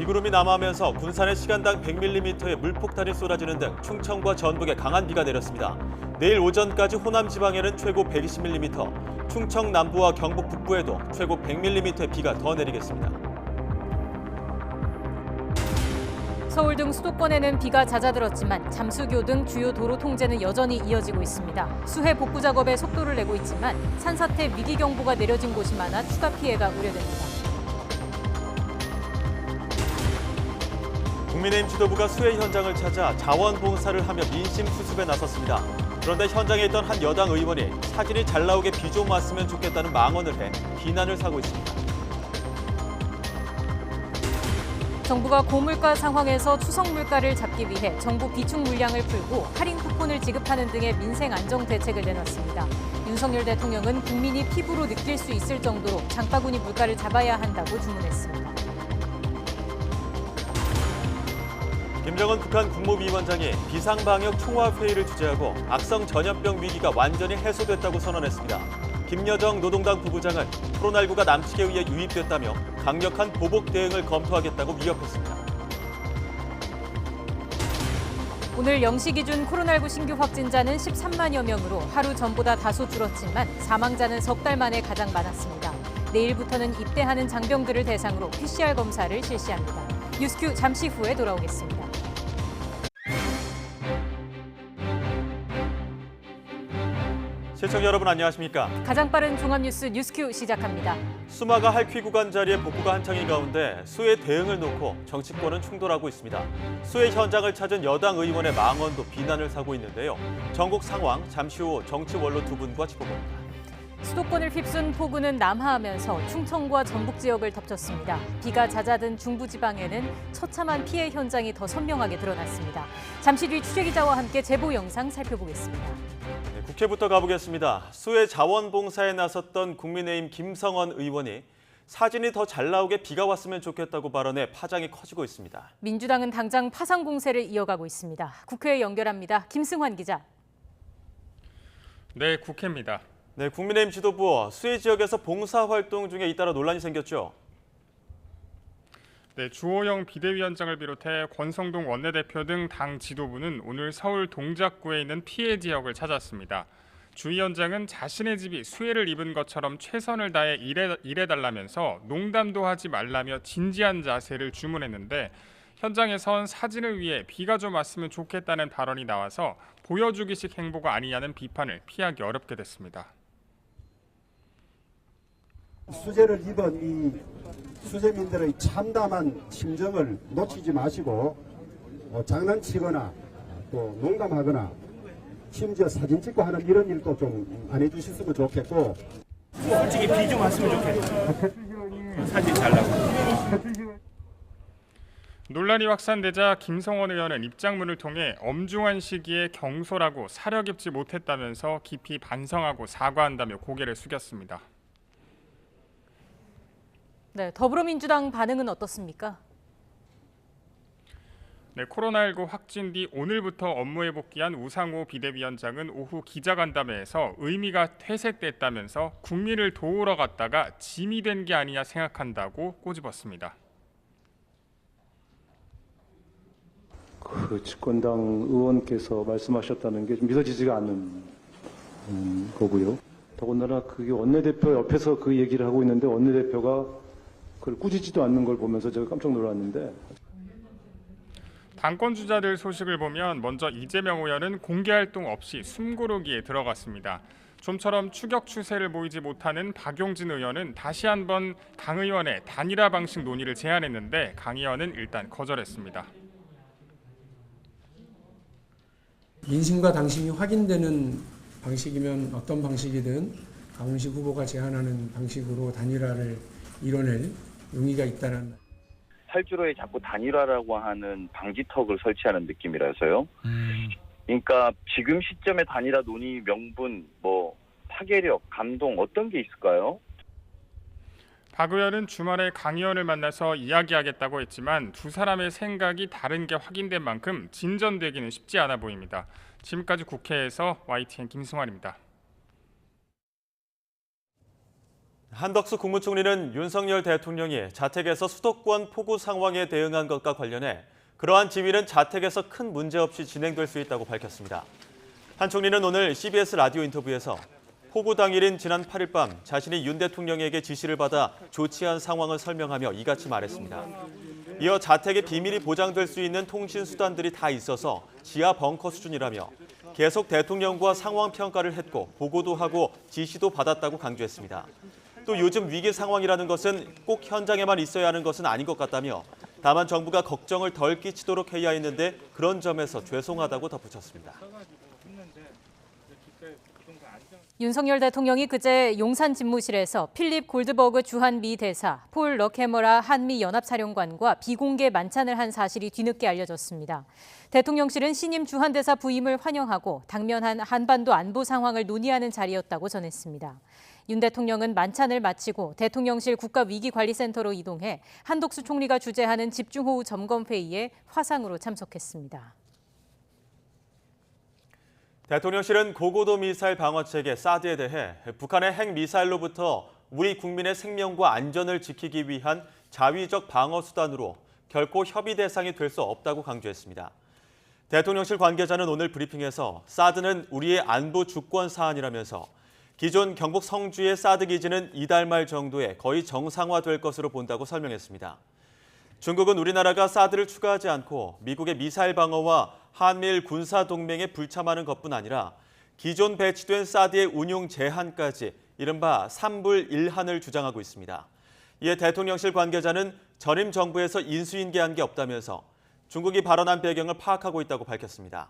비구름이 남하하면서 군산에 시간당 100mm의 물폭탄이 쏟아지는 등 충청과 전북에 강한 비가 내렸습니다. 내일 오전까지 호남 지방에는 최고 120mm, 충청 남부와 경북 북부에도 최고 100mm의 비가 더 내리겠습니다. 서울 등 수도권에는 비가 잦아들었지만 잠수교 등 주요 도로 통제는 여전히 이어지고 있습니다. 수해 복구 작업에 속도를 내고 있지만 산사태 위기경보가 내려진 곳이 많아 추가 피해가 우려됩니다. 국민의힘 지도부가 수해 현장을 찾아 자원봉사를 하며 민심 수습에 나섰습니다. 그런데 현장에 있던 한 여당 의원이 사진이 잘 나오게 비 좀 왔으면 좋겠다는 망언을 해 비난을 사고 있습니다. 정부가 고물가 상황에서 추석 물가를 잡기 위해 정부 비축 물량을 풀고 할인 쿠폰을 지급하는 등의 민생 안정 대책을 내놨습니다. 윤석열 대통령은 국민이 피부로 느낄 수 있을 정도로 장바구니 물가를 잡아야 한다고 주문했습니다. 김정은 북한 국무위원장이 비상방역 총화회의를 주재하고 악성 전염병 위기가 완전히 해소됐다고 선언했습니다. 김여정 노동당 부부장은 코로나19가 남측에 의해 유입됐다며 강력한 보복 대응을 검토하겠다고 위협했습니다. 오늘 0시 기준 코로나19 신규 확진자는 13만여 명으로 하루 전보다 다소 줄었지만 사망자는 석 달 만에 가장 많았습니다. 내일부터는 입대하는 장병들을 대상으로 PCR 검사를 실시합니다. 뉴스큐 잠시 후에 돌아오겠습니다. 시청자 여러분 안녕하십니까? 가장 빠른 종합뉴스 뉴스큐 시작합니다. 수마가 할퀴 구간 자리에 복구가 한창인 가운데 수해 대응을 놓고 정치권은 충돌하고 있습니다. 수해 현장을 찾은 여당 의원의 망언도 비난을 사고 있는데요. 전국 상황 잠시 후 정치 원로 두 분과 짚어봅니다. 수도권을 휩쓴 폭우는 남하하면서 충청과 전북 지역을 덮쳤습니다. 비가 잦아든 중부지방에는 처참한 피해 현장이 더 선명하게 드러났습니다. 잠시 뒤 취재기자와 함께 제보 영상 살펴보겠습니다. 네, 국회부터 가보겠습니다. 수해 자원봉사에 나섰던 국민의힘 김성원 의원이 사진이 더 잘 나오게 비가 왔으면 좋겠다고 발언해 파장이 커지고 있습니다. 민주당은 당장 파상 공세를 이어가고 있습니다. 국회에 연결합니다. 김승환 기자. 네, 국회입니다. 네, 국민의힘 지도부 수해 지역에서 봉사활동 중에 잇따라 논란이 생겼죠. 네, 주호영 비대위원장을 비롯해 권성동 원내대표 등 당 지도부는 오늘 서울 동작구에 있는 피해 지역을 찾았습니다. 주 위원장은 자신의 집이 수해를 입은 것처럼 최선을 다해 일해달라면서 농담도 하지 말라며 진지한 자세를 주문했는데 현장에선 사진을 위해 비가 좀 왔으면 좋겠다는 발언이 나와서 보여주기식 행보가 아니냐는 비판을 피하기 어렵게 됐습니다. 수재를 입은 이 수재민들의 참담한 심정을 놓치지 마시고 장난치거나 또 농담하거나 심지어 사진 찍고 하는 이런 일도 좀 안 해주셨으면 좋겠고 솔직히 비 좀 왔으면 좋겠어. 사진 잘 나고. 논란이 확산되자 김성원 의원은 입장문을 통해 엄중한 시기에 경솔하고 사려 깊지 못했다면서 깊이 반성하고 사과한다며 고개를 숙였습니다. 네, 더불어민주당 반응은 어떻습니까? 네, 코로나19 확진 뒤 오늘부터 업무에 복귀한 우상호 비대위원장은 오후 기자간담회에서 의미가 퇴색됐다면서 국민을 도우러 갔다가 짐이 된 게 아니냐 생각한다고 꼬집었습니다. 그 집권당 의원께서 말씀하셨다는 게 좀 믿어지지가 않는 거고요. 더군다나 그게 원내대표 옆에서 그 얘기를 하고 있는데 원내대표가 그걸 꾸짖지도 않는 걸 보면서 제가 깜짝 놀랐는데. 당권 주자들 소식을 보면 먼저 이재명 의원은 공개 활동 없이 숨고르기에 들어갔습니다. 좀처럼 추격 추세를 보이지 못하는 박용진 의원은 다시 한번 강 의원의 단일화 방식 논의를 제안했는데 강 의원은 일단 거절했습니다. 민심과 당심이 확인되는 방식이면 어떤 방식이든 강훈식 후보가 제안하는 방식으로 단일화를 이뤄낼 용의가 있다는. 활주로에 자꾸 단일화라고 하는 방지턱을 설치하는 느낌이라서요. 그러니까 지금 시점에 단일화 논의 명분, 파괴력, 감동 어떤 게 있을까요? 박 의원은 주말에 강 의원을 만나서 이야기하겠다고 했지만 두 사람의 생각이 다른 게 확인된 만큼 진전되기는 쉽지 않아 보입니다. 지금까지 국회에서 YTN 김승환입니다. 한덕수 국무총리는 윤석열 대통령이 자택에서 수도권 폭우 상황에 대응한 것과 관련해 그러한 지휘는 자택에서 큰 문제 없이 진행될 수 있다고 밝혔습니다. 한 총리는 오늘 CBS 라디오 인터뷰에서 폭우 당일인 지난 8일 밤 자신이 윤 대통령에게 지시를 받아 조치한 상황을 설명하며 이같이 말했습니다. 이어 자택의 비밀이 보장될 수 있는 통신 수단들이 다 있어서 지하 벙커 수준이라며 계속 대통령과 상황 평가를 했고 보고도 하고 지시도 받았다고 강조했습니다. 또 요즘 위기 상황이라는 것은 꼭 현장에만 있어야 하는 것은 아닌 것 같다며 다만 정부가 걱정을 덜 끼치도록 해야 했는데 그런 점에서 죄송하다고 덧붙였습니다. 윤석열 대통령이 그제 용산 집무실에서 필립 골드버그 주한 미 대사, 폴 럭해머라 한미 연합사령관과 비공개 만찬을 한 사실이 뒤늦게 알려졌습니다. 대통령실은 신임 주한 대사 부임을 환영하고 당면한 한반도 안보 상황을 논의하는 자리였다고 전했습니다. 윤 대통령은 만찬을 마치고 대통령실 국가위기관리센터로 이동해 한덕수 총리가 주재하는 집중호우 점검회의에 화상으로 참석했습니다. 대통령실은 고고도 미사일 방어체계 사드에 대해 북한의 핵미사일로부터 우리 국민의 생명과 안전을 지키기 위한 자위적 방어 수단으로 결코 협의 대상이 될 수 없다고 강조했습니다. 대통령실 관계자는 오늘 브리핑에서 사드는 우리의 안보 주권 사안이라면서 기존 경북 성주의 사드 기지는 이달 말 정도에 거의 정상화될 것으로 본다고 설명했습니다. 중국은 우리나라가 사드를 추가하지 않고 미국의 미사일 방어와 한미일 군사 동맹에 불참하는 것뿐 아니라 기존 배치된 사드의 운용 제한까지 이른바 3불 1한을 주장하고 있습니다. 이에 대통령실 관계자는 전임 정부에서 인수인계한 게 없다면서 중국이 발언한 배경을 파악하고 있다고 밝혔습니다.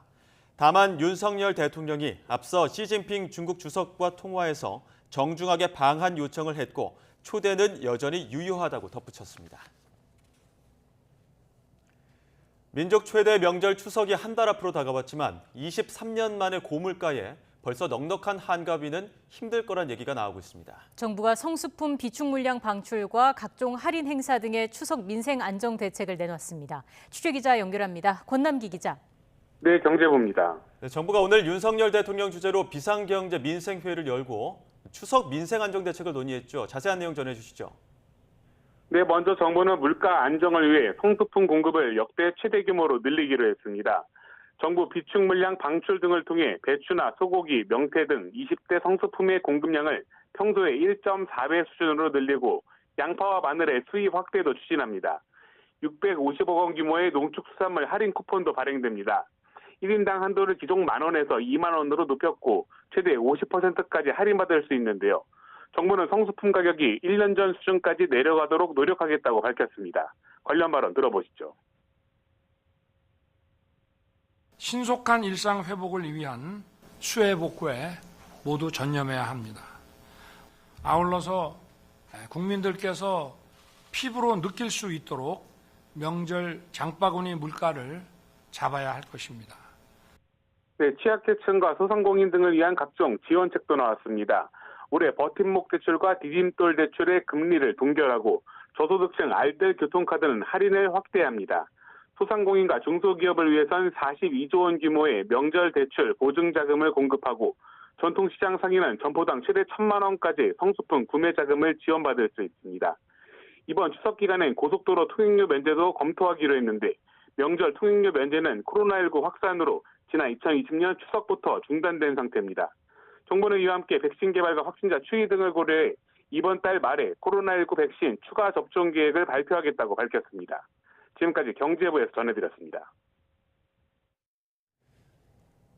다만 윤석열 대통령이 앞서 시진핑 중국 주석과 통화에서 정중하게 방한 요청을 했고 초대는 여전히 유효하다고 덧붙였습니다. 민족 최대 명절 추석이 한 달 앞으로 다가왔지만 23년 만에 고물가에 벌써 넉넉한 한가위는 힘들 거란 얘기가 나오고 있습니다. 정부가 성수품 비축 물량 방출과 각종 할인 행사 등의 추석 민생 안정 대책을 내놨습니다. 취재기자 연결합니다. 권남기 기자. 네, 경제부입니다. 네, 정부가 오늘 윤석열 대통령 주재로 비상경제 민생회의를 열고 추석 민생 안정 대책을 논의했죠. 자세한 내용 전해주시죠. 네, 먼저 정부는 물가 안정을 위해 성수품 공급을 역대 최대 규모로 늘리기로 했습니다. 정부 비축 물량 방출 등을 통해 배추나 소고기, 명태 등 20대 성수품의 공급량을 평소의 1.4배 수준으로 늘리고 양파와 마늘의 수입 확대도 추진합니다. 650억 원 규모의 농축수산물 할인 쿠폰도 발행됩니다. 1인당 한도를 기존 만 원에서 2만 원으로 높였고 최대 50%까지 할인받을 수 있는데요. 정부는 성수품 가격이 1년 전 수준까지 내려가도록 노력하겠다고 밝혔습니다. 관련 발언 들어보시죠. 신속한 일상 회복을 위한 수해 복구에 모두 전념해야 합니다. 아울러서 국민들께서 피부로 느낄 수 있도록 명절 장바구니 물가를 잡아야 할 것입니다. 네, 취약계층과 소상공인 등을 위한 각종 지원책도 나왔습니다. 올해 버팀목 대출과 디딤돌 대출의 금리를 동결하고 저소득층 알뜰 교통카드는 할인을 확대합니다. 소상공인과 중소기업을 위해선 42조 원 규모의 명절 대출 보증자금을 공급하고 전통시장 상인은 점포당 최대 1,000만 원까지 성수품 구매 자금을 지원받을 수 있습니다. 이번 추석 기간엔 고속도로 통행료 면제도 검토하기로 했는데 명절 통행료 면제는 코로나19 확산으로 지난 2020년 추석부터 중단된 상태입니다. 정부는 이와 함께 백신 개발과 확진자 추이 등을 고려해 이번 달 말에 코로나19 백신 추가 접종 계획을 발표하겠다고 밝혔습니다. 지금까지 경제부에서 전해드렸습니다.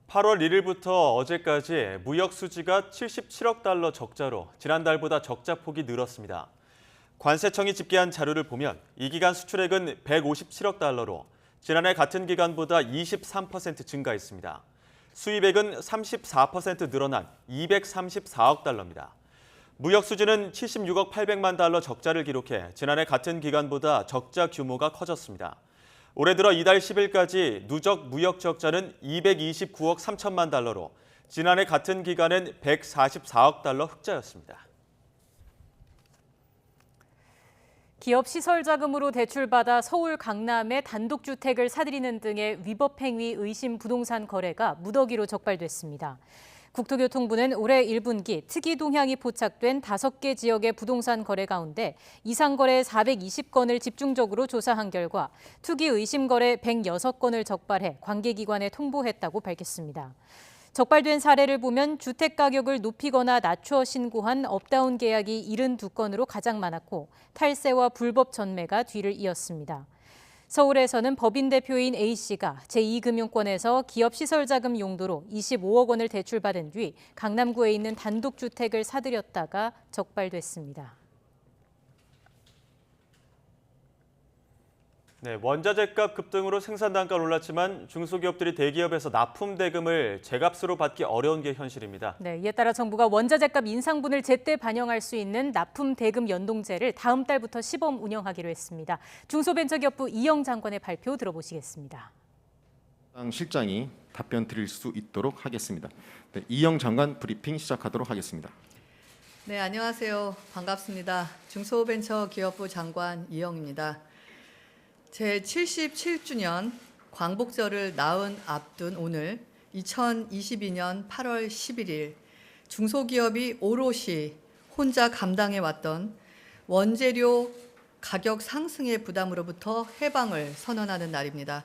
8월 1일부터 어제까지 무역 수지가 77억 달러 적자로 지난달보다 적자 폭이 늘었습니다. 관세청이 집계한 자료를 보면 이 기간 수출액은 157억 달러로 지난해 같은 기간보다 23% 증가했습니다. 수입액은 34% 늘어난 234억 달러입니다. 무역 수지는 76억 800만 달러 적자를 기록해 지난해 같은 기간보다 적자 규모가 커졌습니다. 올해 들어 이달 10일까지 누적 무역 적자는 229억 3천만 달러로 지난해 같은 기간엔 144억 달러 흑자였습니다. 기업 시설 자금으로 대출받아 서울 강남에 단독주택을 사들이는 등의 위법 행위 의심 부동산 거래가 무더기로 적발됐습니다. 국토교통부는 올해 1분기 특이 동향이 포착된 5개 지역의 부동산 거래 가운데 이상 거래 420건을 집중적으로 조사한 결과 투기 의심 거래 106건을 적발해 관계기관에 통보했다고 밝혔습니다. 적발된 사례를 보면 주택 가격을 높이거나 낮춰 신고한 업다운 계약이 72건으로 가장 많았고 탈세와 불법 전매가 뒤를 이었습니다. 서울에서는 법인 대표인 A씨가 제2금융권에서 기업시설자금 용도로 25억 원을 대출받은 뒤 강남구에 있는 단독주택을 사들였다가 적발됐습니다. 네, 원자재값 급등으로 생산 단가는 올랐지만 중소기업들이 대기업에서 납품 대금을 제값으로 받기 어려운 게 현실입니다. 네, 이에 따라 정부가 원자재값 인상분을 제때 반영할 수 있는 납품 대금 연동제를 다음 달부터 시범 운영하기로 했습니다. 중소벤처기업부 이영 장관의 발표 들어보시겠습니다. 실장이 답변 드릴 수 있도록 하겠습니다. 네, 이영 장관 브리핑 시작하도록 하겠습니다. 네, 안녕하세요. 반갑습니다. 중소벤처기업부 장관 이영입니다. 제77주년 광복절을 나흘 앞둔 오늘 2022년 8월 11일 중소기업이 오롯이 혼자 감당해왔던 원재료 가격 상승의 부담으로부터 해방을 선언하는 날입니다.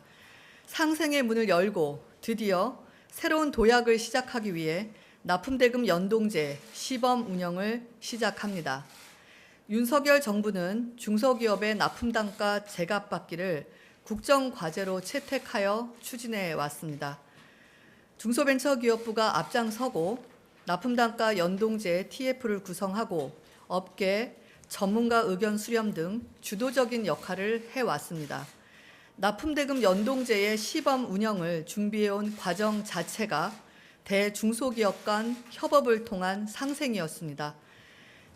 상생의 문을 열고 드디어 새로운 도약을 시작하기 위해 납품대금 연동제 시범 운영을 시작합니다. 윤석열 정부는 중소기업의 납품단가 제값받기를 국정과제로 채택하여 추진해 왔습니다. 중소벤처기업부가 앞장서고 납품단가 연동제 TF를 구성하고 업계, 전문가 의견 수렴 등 주도적인 역할을 해왔습니다. 납품대금 연동제의 시범 운영을 준비해온 과정 자체가 대중소기업 간 협업을 통한 상생이었습니다.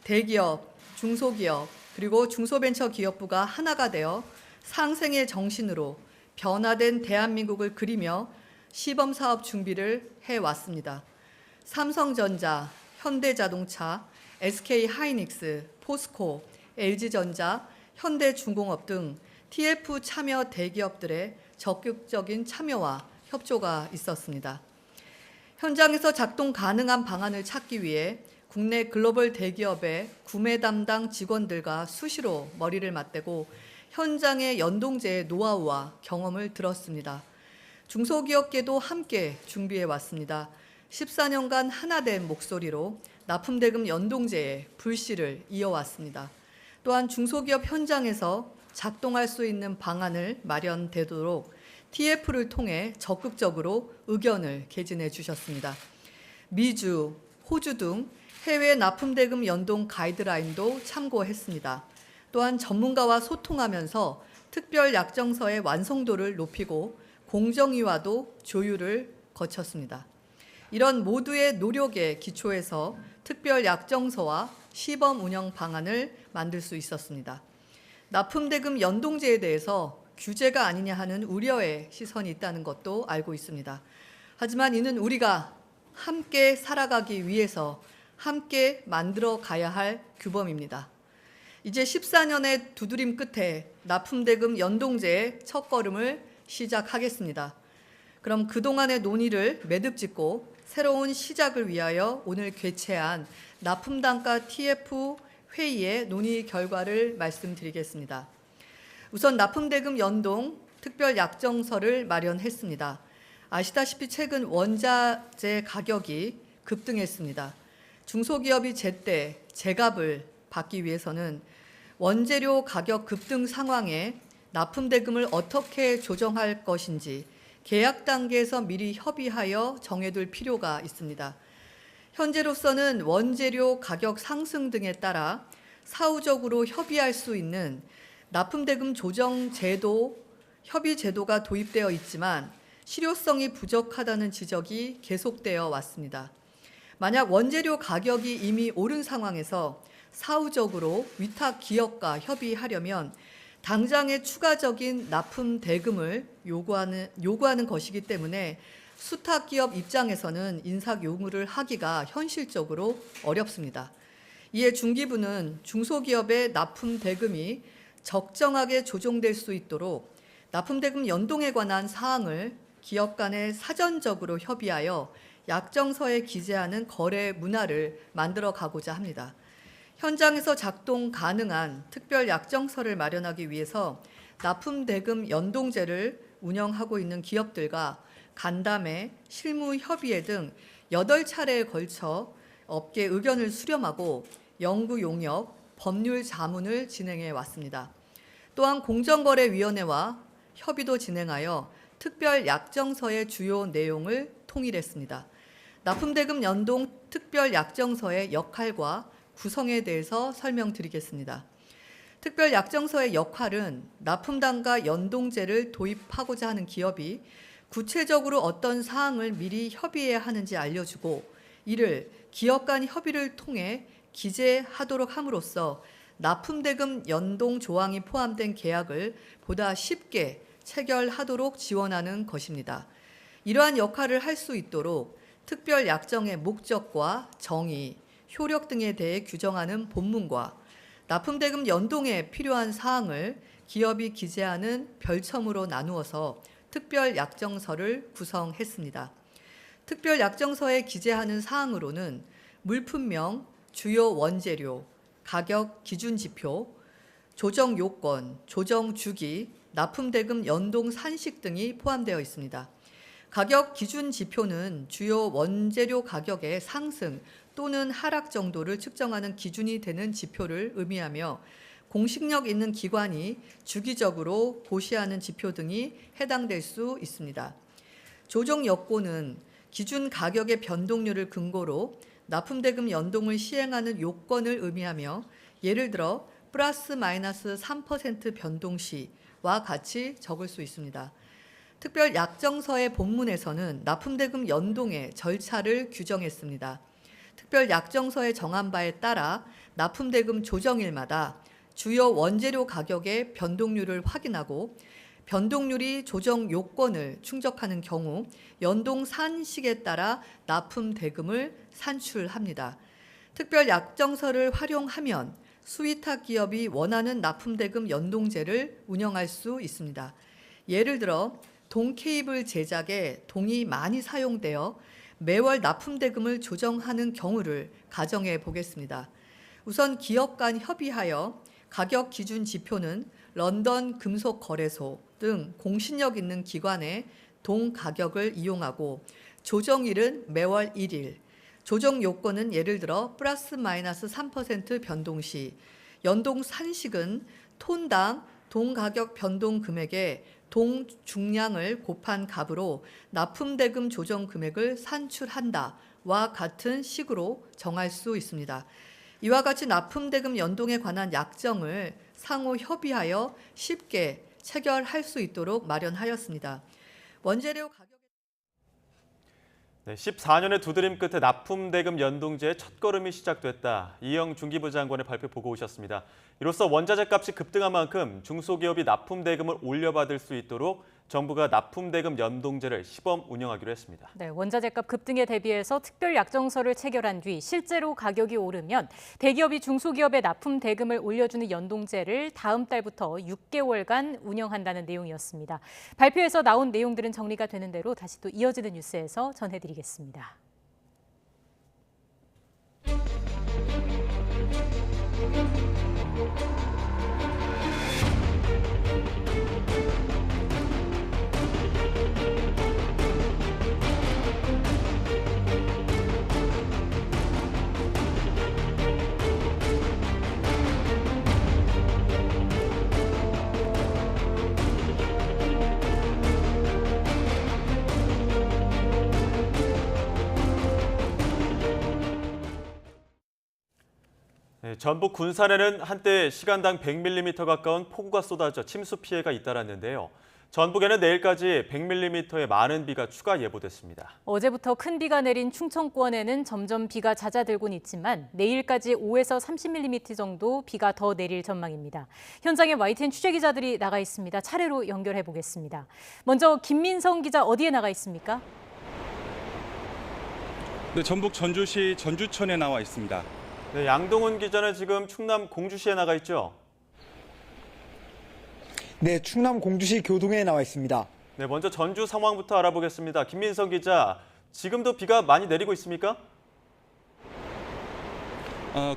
대기업, 중소기업 그리고 중소벤처기업부가 하나가 되어 상생의 정신으로 변화된 대한민국을 그리며 시범사업 준비를 해왔습니다. 삼성전자, 현대자동차, SK하이닉스, 포스코, LG전자, 현대중공업 등 TF 참여 대기업들의 적극적인 참여와 협조가 있었습니다. 현장에서 작동 가능한 방안을 찾기 위해 국내 글로벌 대기업의 구매 담당 직원들과 수시로 머리를 맞대고 현장의 연동제의 노하우와 경험을 들었습니다. 중소기업계도 함께 준비해 왔습니다. 14년간 하나된 목소리로 납품대금 연동제의 불씨를 이어왔습니다. 또한 중소기업 현장에서 작동할 수 있는 방안을 마련되도록 TF를 통해 적극적으로 의견을 개진해 주셨습니다. 미주, 호주 등 해외 납품대금 연동 가이드라인도 참고했습니다. 또한 전문가와 소통하면서 특별 약정서의 완성도를 높이고 공정위와도 조율을 거쳤습니다. 이런 모두의 노력에 기초해서 특별 약정서와 시범 운영 방안을 만들 수 있었습니다. 납품대금 연동제에 대해서 규제가 아니냐 하는 우려의 시선이 있다는 것도 알고 있습니다. 하지만 이는 우리가 함께 살아가기 위해서 함께 만들어 가야 할 규범입니다. 이제 14년의 두드림 끝에 납품대금 연동제의 첫걸음을 시작하겠습니다. 그럼 그동안의 논의를 매듭짓고 새로운 시작을 위하여 오늘 개최한 납품단가 TF 회의의 논의 결과를 말씀드리겠습니다. 우선 납품대금 연동 특별 약정서를 마련했습니다. 아시다시피 최근 원자재 가격이 급등했습니다. 중소기업이 제때 제값을 받기 위해서는 원재료 가격 급등 상황에 납품대금을 어떻게 조정할 것인지 계약 단계에서 미리 협의하여 정해둘 필요가 있습니다. 현재로서는 원재료 가격 상승 등에 따라 사후적으로 협의할 수 있는 납품대금 조정 제도, 협의 제도가 도입되어 있지만 실효성이 부족하다는 지적이 계속되어 왔습니다. 만약 원재료 가격이 이미 오른 상황에서 사후적으로 위탁 기업과 협의하려면 당장의 추가적인 납품 대금을 요구하는 것이기 때문에 수탁 기업 입장에서는 인사 요구를 하기가 현실적으로 어렵습니다. 이에 중기부는 중소기업의 납품 대금이 적정하게 조정될 수 있도록 납품 대금 연동에 관한 사항을 기업 간에 사전적으로 협의하여 약정서에 기재하는 거래 문화를 만들어 가고자 합니다. 현장에서 작동 가능한 특별 약정서를 마련하기 위해서 납품대금 연동제를 운영하고 있는 기업들과 간담회, 실무협의회 등 8차례에 걸쳐 업계 의견을 수렴하고 연구 용역, 법률 자문을 진행해 왔습니다. 또한 공정거래위원회와 협의도 진행하여 특별 약정서의 주요 내용을 통일했습니다. 납품대금 연동 특별 약정서의 역할과 구성에 대해서 설명드리겠습니다. 특별 약정서의 역할은 납품단가 연동제를 도입하고자 하는 기업이 구체적으로 어떤 사항을 미리 협의해야 하는지 알려주고 이를 기업 간 협의를 통해 기재하도록 함으로써 납품대금 연동 조항이 포함된 계약을 보다 쉽게 체결하도록 지원하는 것입니다. 이러한 역할을 할 수 있도록 특별 약정의 목적과 정의, 효력 등에 대해 규정하는 본문과 납품대금 연동에 필요한 사항을 기업이 기재하는 별첨으로 나누어서 특별 약정서를 구성했습니다. 특별 약정서에 기재하는 사항으로는 물품명, 주요 원재료, 가격 기준 지표, 조정 요건, 조정 주기, 납품대금 연동 산식 등이 포함되어 있습니다. 가격 기준 지표는 주요 원재료 가격의 상승 또는 하락 정도를 측정하는 기준이 되는 지표를 의미하며 공식력 있는 기관이 주기적으로 고시하는 지표 등이 해당될 수 있습니다. 조정 여건은 기준 가격의 변동률을 근거로 납품대금 연동을 시행하는 요건을 의미하며 예를 들어 플러스 마이너스 3% 변동 시와 같이 적을 수 있습니다. 특별 약정서의 본문에서는 납품대금 연동의 절차를 규정했습니다. 특별 약정서에 정한 바에 따라 납품대금 조정일마다 주요 원재료 가격의 변동률을 확인하고 변동률이 조정 요건을 충족하는 경우 연동 산식에 따라 납품대금을 산출합니다. 특별 약정서를 활용하면 수위탁 기업이 원하는 납품대금 연동제를 운영할 수 있습니다. 예를 들어 동 케이블 제작에 동이 많이 사용되어 매월 납품대금을 조정하는 경우를 가정해 보겠습니다. 우선 기업 간 협의하여 가격 기준 지표는 런던 금속거래소 등 공신력 있는 기관의 동 가격을 이용하고 조정일은 매월 1일, 조정 요건은 예를 들어 플러스 마이너스 3% 변동 시, 연동 산식은 톤당 동 가격 변동 금액에 동 중량을 곱한 값으로 납품대금 조정 금액을 산출한다와 같은 식으로 정할 수 있습니다. 이와 같이 납품대금 연동에 관한 약정을 상호 협의하여 쉽게 체결할 수 있도록 마련하였습니다. 원재료 가격 14년의 두드림 끝에 납품대금 연동제의 첫걸음이 시작됐다. 이영 중기부 장관의 발표 보고 오셨습니다. 이로써 원자재 값이 급등한 만큼 중소기업이 납품대금을 올려받을 수 있도록 정부가 납품대금 연동제를 시범 운영하기로 했습니다. 네, 원자재값 급등에 대비해서 특별 약정서를 체결한 뒤 실제로 가격이 오르면 대기업이 중소기업의 납품대금을 올려주는 연동제를 다음 달부터 6개월간 운영한다는 내용이었습니다. 발표에서 나온 내용들은 정리가 되는 대로 다시 또 이어지는 뉴스에서 전해드리겠습니다. 전북 군산에는 한때 시간당 100mm 가까운 폭우가 쏟아져 침수 피해가 잇따랐는데요. 전북에는 내일까지 100mm의 많은 비가 추가 예보됐습니다. 어제부터 큰 비가 내린 충청권에는 점점 비가 잦아들곤 있지만 내일까지 5에서 30mm 정도 비가 더 내릴 전망입니다. 현장에 YTN 취재기자들이 나가 있습니다. 차례로 연결해 보겠습니다. 먼저 김민성 기자 어디에 나가 있습니까? 네, 전북 전주시 전주천에 나와 있습니다. 네, 양동훈 기자는 지금 충남 공주시에 나가 있죠? 네, 충남 공주시 교동에 나와 있습니다. 네, 먼저 전주 상황부터 알아보겠습니다. 김민성 기자, 지금도 비가 많이 내리고 있습니까?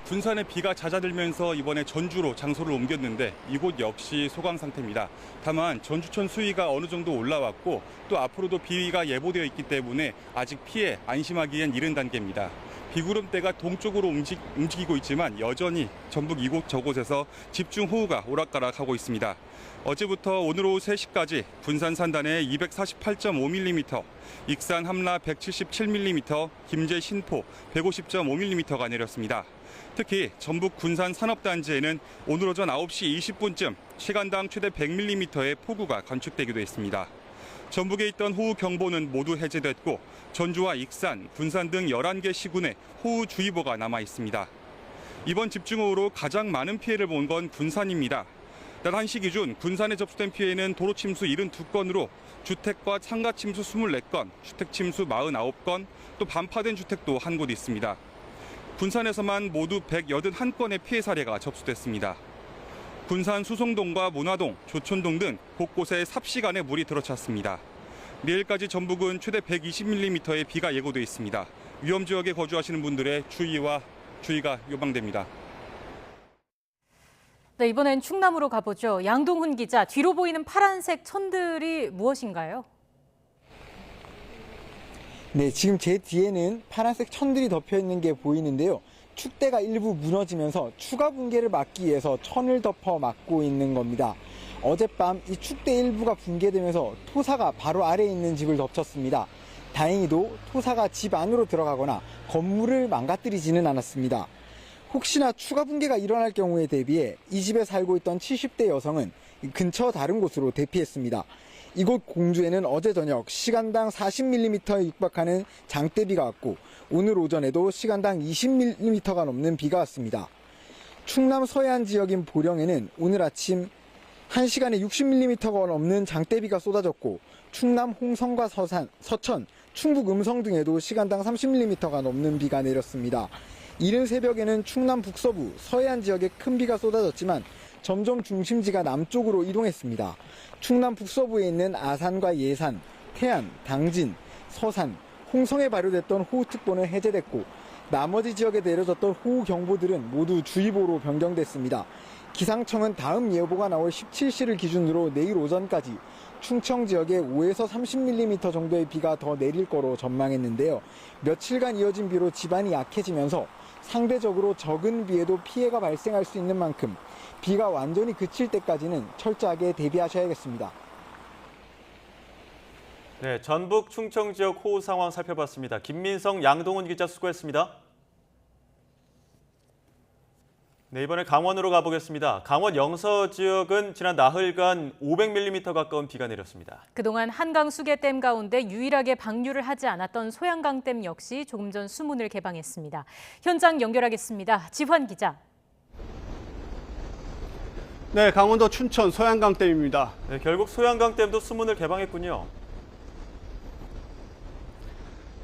군산에 비가 잦아들면서 이번에 전주로 장소를 옮겼는데 이곳 역시 소강 상태입니다. 다만 전주천 수위가 어느 정도 올라왔고 또 앞으로도 비가 예보되어 있기 때문에 아직 피해 안심하기엔 이른 단계입니다. 비구름대가 동쪽으로 움직이고 있지만 여전히 전북 이곳 저곳에서 집중호우가 오락가락하고 있습니다. 어제부터 오늘 오후 3시까지 군산 산단에 248.5mm, 익산 함라 177mm, 김제 신포 150.5mm가 내렸습니다. 특히 전북 군산 산업단지에는 오늘 오전 9시 20분쯤 시간당 최대 100mm의 폭우가 관측되기도 했습니다. 전북에 있던 호우경보는 모두 해제됐고 전주와 익산, 군산 등 11개 시군에 호우주의보가 남아 있습니다. 이번 집중호우로 가장 많은 피해를 본 건 군산입니다. 단 1시 기준 군산에 접수된 피해는 도로 침수 72건으로 주택과 상가 침수 24건, 주택 침수 49건, 또 반파된 주택도 한 곳 있습니다. 군산에서만 모두 181건의 피해 사례가 접수됐습니다. 군산 수송동과 문화동, 조촌동 등 곳곳에 삽시간에 물이 들어찼습니다. 내일까지 전북은 최대 120mm의 비가 예고돼 있습니다. 위험 지역에 거주하시는 분들의 주의가 요망됩니다. 네, 이번엔 충남으로 가보죠. 양동훈 기자, 뒤로 보이는 파란색 천들이 무엇인가요? 네, 지금 제 뒤에는 파란색 천들이 덮여 있는 게 보이는데요. 축대가 일부 무너지면서 추가 붕괴를 막기 위해서 천을 덮어 막고 있는 겁니다. 어젯밤 이 축대 일부가 붕괴되면서 토사가 바로 아래에 있는 집을 덮쳤습니다. 다행히도 토사가 집 안으로 들어가거나 건물을 망가뜨리지는 않았습니다. 혹시나 추가 붕괴가 일어날 경우에 대비해 이 집에 살고 있던 70대 여성은 근처 다른 곳으로 대피했습니다. 이곳 공주에는 어제 저녁 시간당 40mm에 육박하는 장대비가 왔고 오늘 오전에도 시간당 20mm가 넘는 비가 왔습니다. 충남 서해안 지역인 보령에는 오늘 아침 1시간에 60mm가 넘는 장대비가 쏟아졌고 충남 홍성과 서천, 충북 음성 등에도 시간당 30mm가 넘는 비가 내렸습니다. 이른 새벽에는 충남 북서부, 서해안 지역에 큰 비가 쏟아졌지만 점점 중심지가 남쪽으로 이동했습니다. 충남 북서부에 있는 아산과 예산, 태안, 당진, 서산, 홍성에 발효됐던 호우특보는 해제됐고 나머지 지역에 내려졌던 호우경보들은 모두 주의보로 변경됐습니다. 기상청은 다음 예보가 나올 17시를 기준으로 내일 오전까지 충청 지역에 5에서 30mm 정도의 비가 더 내릴 거로 전망했는데요. 며칠간 이어진 비로 지반이 약해지면서 상대적으로 적은 비에도 피해가 발생할 수 있는 만큼 비가 완전히 그칠 때까지는 철저하게 대비하셔야겠습니다. 네, 전북 충청 지역 호우 상황 살펴봤습니다. 김민성, 양동훈 기자 수고했습니다. 네, 이번에 강원으로 가보겠습니다. 강원 영서 지역은 지난 나흘간 500mm 가까운 비가 내렸습니다. 그동안 한강 수계댐 가운데 유일하게 방류를 하지 않았던 소양강댐 역시 조금 전 수문을 개방했습니다. 현장 연결하겠습니다. 지환 기자. 네, 강원도 춘천 소양강댐입니다. 네, 결국 소양강댐도 수문을 개방했군요.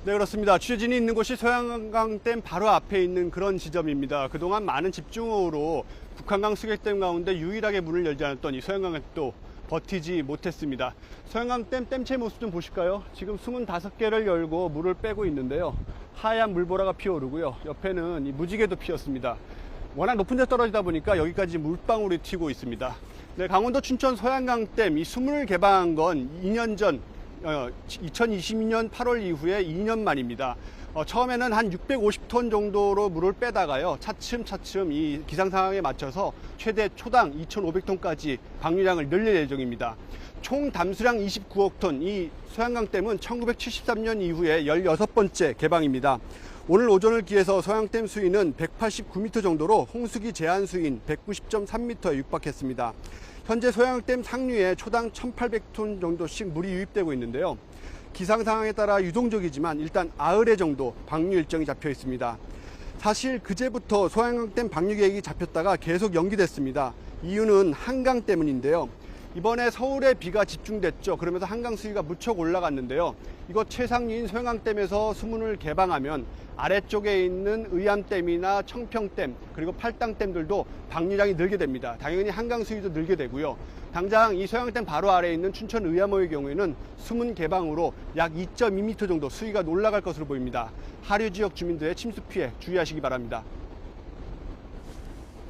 네, 그렇습니다. 취재진이 있는 곳이 소양강댐 바로 앞에 있는 그런 지점입니다. 그동안 많은 집중호우로 북한강 수계댐 가운데 유일하게 문을 열지 않았던 이 소양강댐도 버티지 못했습니다. 소양강댐 댐체 모습 좀 보실까요? 지금 수문 5개를 열고 물을 빼고 있는데요. 하얀 물보라가 피어오르고요. 옆에는 이 무지개도 피었습니다. 워낙 높은 데 떨어지다 보니까 여기까지 물방울이 튀고 있습니다. 네, 강원도 춘천 소양강댐 이 수문을 개방한 건 2년 전 2022년 8월 이후에 2년 만입니다. 처음에는 한 650톤 정도로 물을 빼다가요. 차츰 이 기상 상황에 맞춰서 최대 초당 2,500톤까지 방류량을 늘릴 예정입니다. 총 담수량 29억 톤, 이 소양강댐은 1973년 이후에 16번째 개방입니다. 오늘 오전을 기해서 소양댐 수위는 189m 정도로 홍수기 제한 수위인 190.3m에 육박했습니다. 현재 소양댐 상류에 초당 1,800톤 정도씩 물이 유입되고 있는데요. 기상 상황에 따라 유동적이지만 일단 90회 정도 방류 일정이 잡혀 있습니다. 사실 그제부터 소양강댐 방류 계획이 잡혔다가 계속 연기됐습니다. 이유는 한강 때문인데요. 이번에 서울에 비가 집중됐죠. 그러면서 한강 수위가 무척 올라갔는데요. 이곳 최상류인 소양강댐에서 수문을 개방하면 아래쪽에 있는 의암댐이나 청평댐 그리고 팔당댐들도 방류량이 늘게 됩니다. 당연히 한강 수위도 늘게 되고요. 당장 이 소양댐 바로 아래에 있는 춘천 의암호의 경우에는 수문 개방으로 약 2.2m 정도 수위가 올라갈 것으로 보입니다. 하류 지역 주민들의 침수 피해 주의하시기 바랍니다.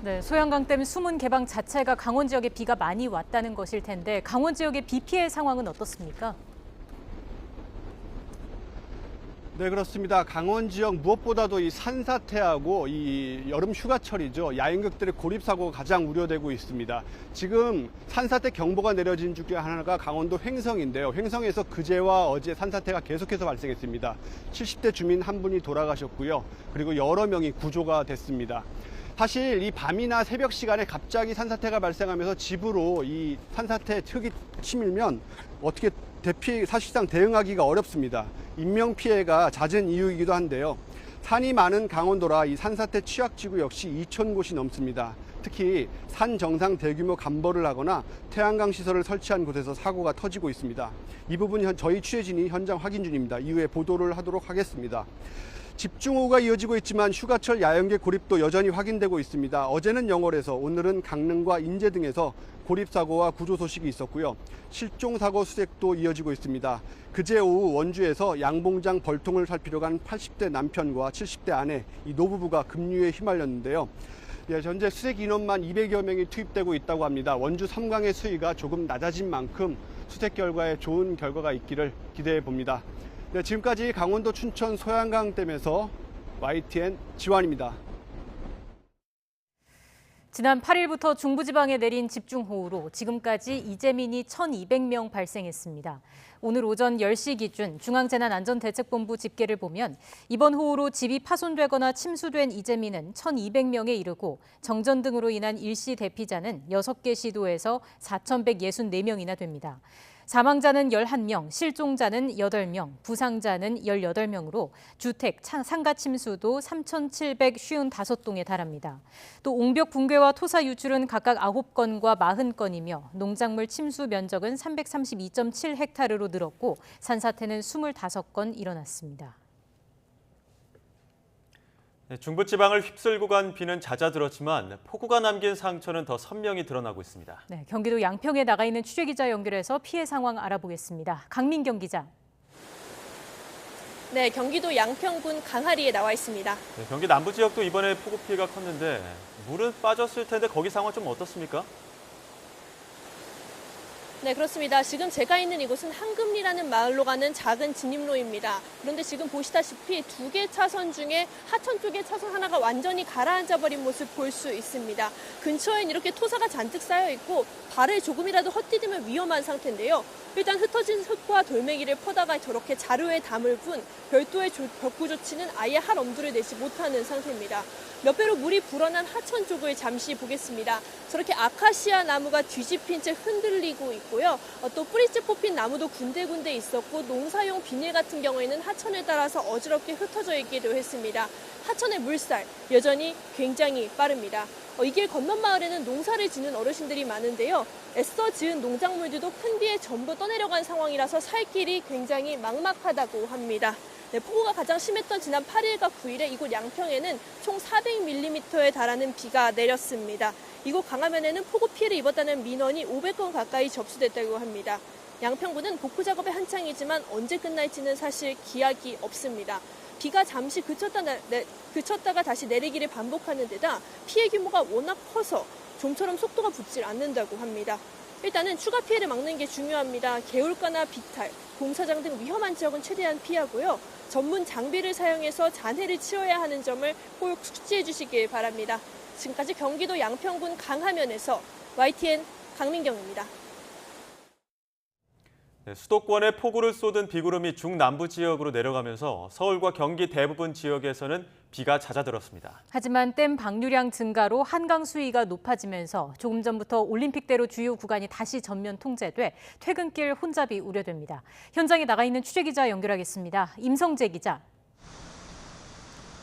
네, 소양강댐 수문 개방 자체가 강원 지역에 비가 많이 왔다는 것일 텐데 강원 지역의 비 피해 상황은 어떻습니까? 네, 그렇습니다. 강원 지역 무엇보다도 이 산사태하고 이 여름 휴가철이죠. 야행객들의 고립사고가 가장 우려되고 있습니다. 지금 산사태 경보가 내려진 중 하나가 강원도 횡성인데요. 횡성에서 그제와 어제 산사태가 계속해서 발생했습니다. 70대 주민 한 분이 돌아가셨고요. 그리고 여러 명이 구조가 됐습니다. 사실 이 밤이나 새벽 시간에 갑자기 산사태가 발생하면서 집으로 이 산사태 흙이 치밀면 어떻게 사실상 대응하기가 어렵습니다. 인명피해가 잦은 이유이기도 한데요. 산이 많은 강원도라 이 산사태 취약지구 역시 2,000곳이 넘습니다. 특히 산 정상 대규모 감벌을 하거나 태양광 시설을 설치한 곳에서 사고가 터지고 있습니다. 이 부분 저희 취재진이 현장 확인 중입니다. 이후에 보도를 하도록 하겠습니다. 집중호우가 이어지고 있지만 휴가철 야영객 고립도 여전히 확인되고 있습니다. 어제는 영월에서 오늘은 강릉과 인제 등에서 고립사고와 구조 소식이 있었고요. 실종사고 수색도 이어지고 있습니다. 그제 오후 원주에서 양봉장 벌통을 살피러 간 80대 남편과 70대 아내 이 노부부가 급류에 휘말렸는데요. 현재 수색 인원만 200여 명이 투입되고 있다고 합니다. 원주 삼강의 수위가 조금 낮아진 만큼 수색 결과에 좋은 결과가 있기를 기대해 봅니다. 네, 지금까지 강원도 춘천 소양강댐에서 YTN 지환입니다. 지난 8일부터 중부지방에 내린 집중호우로 지금까지 이재민이 1,200명 발생했습니다. 오늘 오전 10시 기준 중앙재난안전대책본부 집계를 보면 이번 호우로 집이 파손되거나 침수된 이재민은 1,200명에 이르고 정전 등으로 인한 일시 대피자는 6개 시도에서 4,164명이나 됩니다. 사망자는 11명, 실종자는 8명, 부상자는 18명으로 주택, 상가 침수도 3,755동에 달합니다. 또 옹벽 붕괴와 토사 유출은 각각 9건과 40건이며 농작물 침수 면적은 332.7헥타르로 늘었고 산사태는 25건 일어났습니다. 중부지방을 휩쓸고 간 비는 잦아들었지만 폭우가 남긴 상처는 더 선명히 드러나고 있습니다. 네, 경기도 양평에 나가 있는 취재기자 연결해서 피해 상황 알아보겠습니다. 강민경 기자. 네, 경기도 양평군 강하리에 나와 있습니다. 네, 경기 남부 지역도 이번에 폭우 피해가 컸는데 물은 빠졌을 텐데 거기 상황 좀 어떻습니까? 네, 그렇습니다. 지금 제가 있는 이곳은 한금리라는 마을로 가는 작은 진입로입니다. 그런데 지금 보시다시피 2개 차선 중에 하천 쪽의 차선 하나가 완전히 가라앉아버린 모습 볼 수 있습니다. 근처엔 이렇게 토사가 잔뜩 쌓여 있고 발을 조금이라도 헛디디면 위험한 상태인데요. 일단 흩어진 흙과 돌멩이를 퍼다가 저렇게 자루에 담을 뿐 별도의 벽구 조치는 아예 할 엄두를 내지 못하는 상태입니다. 몇 배로 물이 불어난 하천 쪽을 잠시 보겠습니다. 저렇게 아카시아 나무가 뒤집힌 채 흔들리고 있고요. 또 뿌리째 뽑힌 나무도 군데군데 있었고 농사용 비닐 같은 경우에는 하천에 따라서 어지럽게 흩어져 있기도 했습니다. 하천의 물살 여전히 굉장히 빠릅니다. 이 길 건넌 마을에는 농사를 짓는 어르신들이 많은데요. 애써 지은 농작물들도 큰 비에 전부 떠내려간 상황이라서 살 길이 굉장히 막막하다고 합니다. 네, 폭우가 가장 심했던 지난 8일과 9일에 이곳 양평에는 총 400mm에 달하는 비가 내렸습니다. 이곳 강화면에는 폭우 피해를 입었다는 민원이 500건 가까이 접수됐다고 합니다. 양평군은 복구 작업에 한창이지만 언제 끝날지는 사실 기약이 없습니다. 비가 잠시 그쳤다가 다시 내리기를 반복하는 데다 피해 규모가 워낙 커서 좀처럼 속도가 붙질 않는다고 합니다. 일단은 추가 피해를 막는 게 중요합니다. 개울가나 비탈, 공사장 등 위험한 지역은 최대한 피하고요. 전문 장비를 사용해서 잔해를 치워야 하는 점을 꼭 숙지해 주시길 바랍니다. 지금까지 경기도 양평군 강화면에서 YTN 강민경입니다. 네, 수도권에 폭우를 쏟은 비구름이 중남부 지역으로 내려가면서 서울과 경기 대부분 지역에서는 비가 잦아들었습니다. 하지만 댐 방류량 증가로 한강 수위가 높아지면서 조금 전부터 올림픽대로 주요 구간이 다시 전면 통제돼 퇴근길 혼잡이 우려됩니다. 현장에 나가 있는 취재기자 연결하겠습니다. 임성재 기자.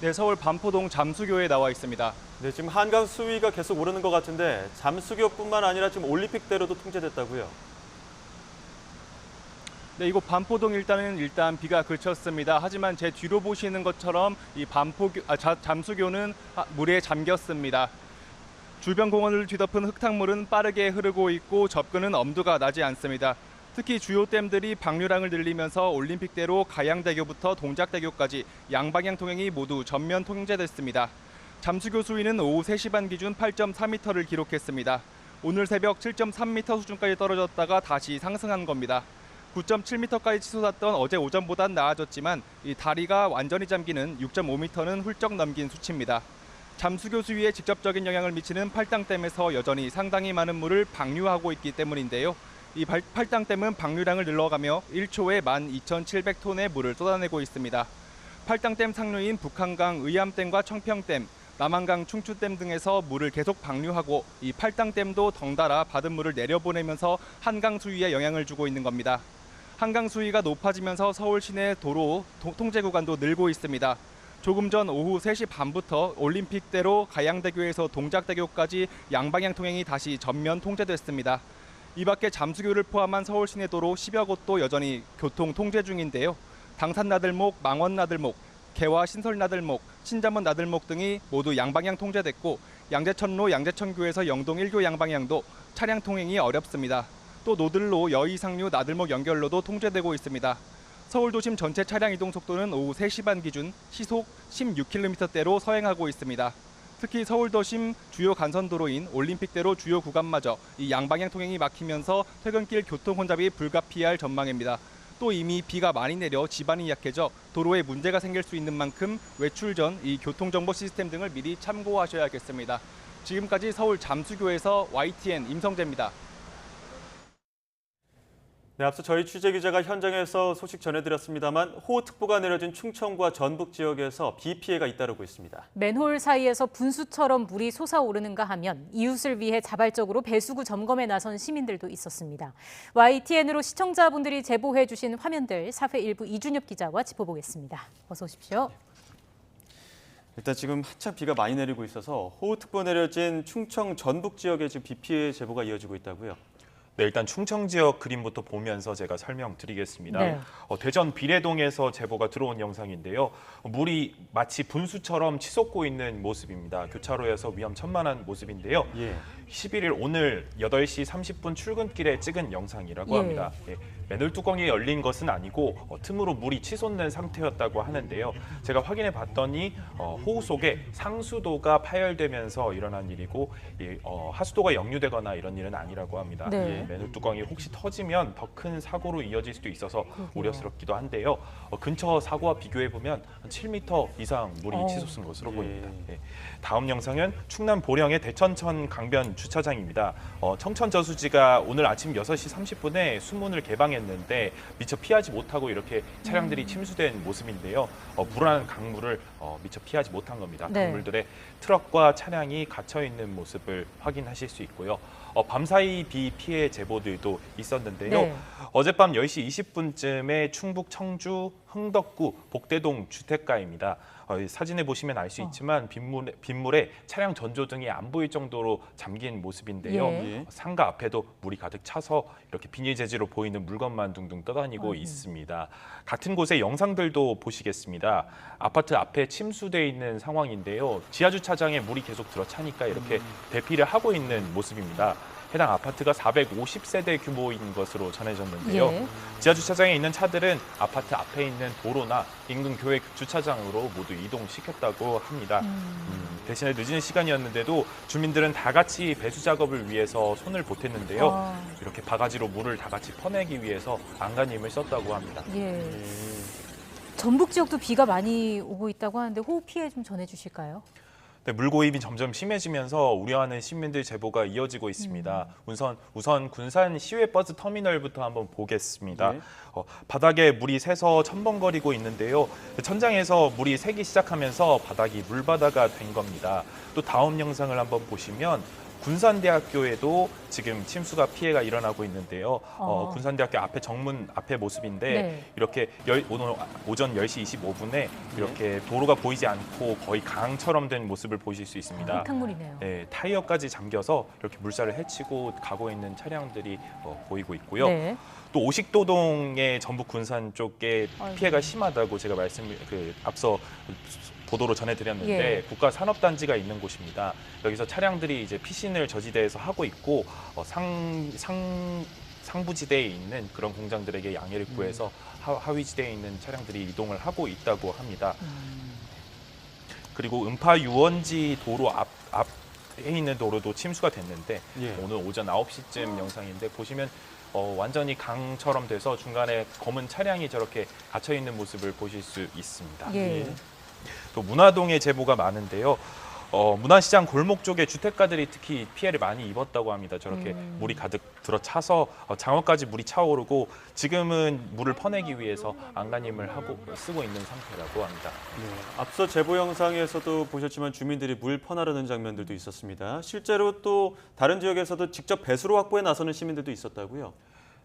네, 서울 반포동 잠수교에 나와 있습니다. 네, 지금 한강 수위가 계속 오르는 것 같은데 잠수교뿐만 아니라 지금 올림픽대로도 통제됐다고요? 네, 이곳 반포동 일단 비가 그쳤습니다. 하지만 제 뒤로 보시는 것처럼 이 잠수교는 물에 잠겼습니다. 주변 공원을 뒤덮은 흙탕물은 빠르게 흐르고 있고 접근은 엄두가 나지 않습니다. 특히 주요 댐들이 방류량을 늘리면서 올림픽대로 가양대교부터 동작대교까지 양방향 통행이 모두 전면 통제됐습니다. 잠수교 수위는 오후 3시 반 기준 8.4m를 기록했습니다. 오늘 새벽 7.3m 수준까지 떨어졌다가 다시 상승한 겁니다. 9.7m까지 치솟았던 어제 오전보단 나아졌지만 이 다리가 완전히 잠기는 6.5m는 훌쩍 넘긴 수치입니다. 잠수교 수위에 직접적인 영향을 미치는 팔당댐에서 여전히 상당히 많은 물을 방류하고 있기 때문인데요. 이 팔당댐은 방류량을 늘려가며 1초에 12,700톤의 물을 쏟아내고 있습니다. 팔당댐 상류인 북한강 의암댐과 청평댐, 남한강 충주댐 등에서 물을 계속 방류하고 이 팔당댐도 덩달아 받은 물을 내려보내면서 한강 수위에 영향을 주고 있는 겁니다. 한강 수위가 높아지면서 서울 시내 도로 통제 구간도 늘고 있습니다. 조금 전 오후 3시 반부터 올림픽대로 가양대교에서 동작대교까지 양방향 통행이 다시 전면 통제됐습니다. 이 밖에 잠수교를 포함한 서울 시내 도로 10여 곳도 여전히 교통 통제 중인데요. 당산나들목, 망원나들목, 개화 신설나들목, 신자문 나들목 등이 모두 양방향 통제됐고 양재천로 양재천교에서 영동 1교 양방향도 차량 통행이 어렵습니다. 또 노들로 여의상류 나들목 연결로도 통제되고 있습니다. 서울 도심 전체 차량 이동 속도는 오후 3시 반 기준 시속 16km대로 서행하고 있습니다. 특히 서울 도심 주요 간선도로인 올림픽대로 주요 구간마저 이 양방향 통행이 막히면서 퇴근길 교통 혼잡이 불가피할 전망입니다. 또 이미 비가 많이 내려 지반이 약해져 도로에 문제가 생길 수 있는 만큼 외출 전 이 교통정보 시스템 등을 미리 참고하셔야겠습니다. 지금까지 서울 잠수교에서 YTN 임성재입니다. 네, 앞서 저희 취재기자가 현장에서 소식 전해드렸습니다만 호우특보가 내려진 충청과 전북 지역에서 비 피해가 잇따르고 있습니다. 맨홀 사이에서 분수처럼 물이 솟아오르는가 하면 이웃을 위해 자발적으로 배수구 점검에 나선 시민들도 있었습니다. YTN으로 시청자분들이 제보해 주신 화면들 사회 일부 이준엽 기자와 짚어보겠습니다. 어서 오십시오. 일단 지금 한참 비가 많이 내리고 있어서 호우특보 내려진 충청 전북 지역에 지금 비 피해 제보가 이어지고 있다고요? 네, 일단 충청 지역 그림부터 보면서 제가 설명드리겠습니다. 네. 대전 비례동에서 제보가 들어온 영상인데요. 물이 마치 분수처럼 치솟고 있는 모습입니다. 교차로에서 위험천만한 모습인데요. 11일 오늘 8시 30분 출근길에 찍은 영상이라고 합니다. 맨홀 뚜껑이 열린 것은 아니고 틈으로 물이 치솟는 상태였다고 하는데요. 제가 확인해 봤더니 호우 속에 상수도가 파열되면서 일어난 일이고 하수도가 역류되거나 이런 일은 아니라고 합니다. 네. 맨홀 뚜껑이 혹시 터지면 더 큰 사고로 이어질 수도 있어서 우려스럽기도 한데요. 근처 사고와 비교해 보면 한 7m 이상 물이 치솟은 것으로 보입니다. 다음 영상은 충남 보령의 대천천 강변 주차장입니다. 청천 저수지가 오늘 아침 6시 30분에 수문을 개방했는데 미처 피하지 못하고 이렇게 차량들이 침수된 모습인데요. 불안한 강물을 미처 피하지 못한 겁니다. 네. 강물들의 트럭과 차량이 갇혀 있는 모습을 확인하실 수 있고요. 밤사이 비 피해 제보들도 있었는데요. 네. 어젯밤 10시 20분쯤에 충북 청주 흥덕구 복대동 주택가입니다. 사진에 보시면 알 수 있지만 빗물에 차량 전조등이 안 보일 정도로 잠긴 모습인데요. 상가 앞에도 물이 가득 차서 이렇게 비닐 재질로 보이는 물건만 둥둥 떠다니고 있습니다. 같은 곳의 영상들도 보시겠습니다. 아파트 앞에 침수돼 있는 상황인데요. 지하 주차장에 물이 계속 들어차니까 이렇게 대피를 하고 있는 모습입니다. 해당 아파트가 450세대 규모인 것으로 전해졌는데요. 지하 주차장에 있는 차들은 아파트 앞에 있는 도로나 인근 교회 주차장으로 모두 이동시켰다고 합니다. 대신에 늦은 시간이었는데도 주민들은 다 같이 배수 작업을 위해서 손을 보탰는데요. 이렇게 바가지로 물을 다 같이 퍼내기 위해서 안간힘을 썼다고 합니다. 전북 지역도 비가 많이 오고 있다고 하는데 호우 피해 좀 전해주실까요? 네, 물고입이 점점 심해지면서 우려하는 시민들 제보가 이어지고 있습니다. 우선 군산 시외버스 터미널부터 한번 보겠습니다. 바닥에 물이 새서 첨벙거리고 있는데요. 천장에서 물이 새기 시작하면서 바닥이 물바다가 된 겁니다. 또 다음 영상을 한번 보시면 군산대학교에도 지금 침수가 피해가 일어나고 있는데요. 군산대학교 앞에 정문 앞에 모습인데 네. 이렇게 오늘 오전 10시 25분에 이렇게 도로가 보이지 않고 거의 강처럼 된 모습을 보실 수 있습니다. 흙탕물이네요. 네, 타이어까지 잠겨서 이렇게 물살을 헤치고 가고 있는 차량들이 보이고 있고요. 네. 또 오식도동의 전북 군산 쪽에 아이고. 피해가 심하다고 제가 앞서 보도로 전해드렸는데 예. 국가산업단지가 있는 곳입니다. 여기서 차량들이 이제 피신을 저지대에서 하고 있고 상부지대에 있는 그런 공장들에게 양해를 구해서 하위지대에 있는 차량들이 이동을 하고 있다고 합니다. 그리고 음파 유원지 도로 앞에 있는 도로도 침수가 됐는데 예. 오늘 오전 9시쯤 영상인데 보시면 완전히 강처럼 돼서 중간에 검은 차량이 저렇게 갇혀 있는 모습을 보실 수 있습니다. 예. 또 문화동에 제보가 많은데요. 문화시장 골목 쪽에 주택가들이 특히 피해를 많이 입었다고 합니다. 저렇게 물이 가득 들어차서 장어까지 물이 차오르고 지금은 물을 퍼내기 위해서 안간힘을 쓰고 있는 상태라고 합니다. 네, 앞서 제보 영상에서도 보셨지만 주민들이 물 퍼나르는 장면들도 있었습니다. 실제로 또 다른 지역에서도 직접 배수로 확보에 나서는 시민들도 있었다고요?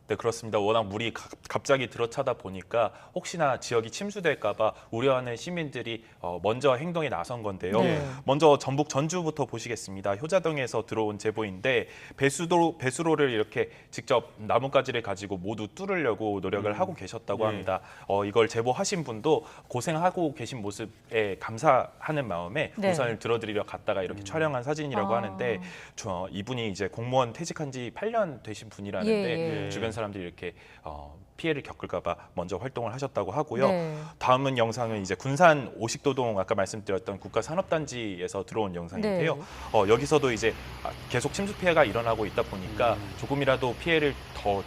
네, 그렇습니다. 워낙 물이 갑자기 들어차다 보니까 혹시나 지역이 침수될까 봐 우려하는 시민들이 먼저 행동에 나선 건데요. 네. 먼저 전북 전주부터 보시겠습니다. 효자동에서 들어온 제보인데 배수로를 이렇게 직접 나뭇가지를 가지고 모두 뚫으려고 노력을 하고 계셨다고 합니다. 이걸 제보하신 분도 고생하고 계신 모습에 감사하는 마음에 네. 우산을 들어드리러 갔다가 이렇게 촬영한 사진이라고 하는데 이분이 이제 공무원 퇴직한 지 8년 되신 분이라는데 예. 주변 사람들이 이렇게 피해를 겪을까 봐 먼저 활동을 하셨다고 하고요. 네. 다음은 영상은 이제 군산 오식도동 아까 말씀드렸던 국가산업단지에서 들어온 영상인데요. 네. 여기서도 이제 계속 침수 피해가 일어나고 있다 보니까 조금이라도 피해를 더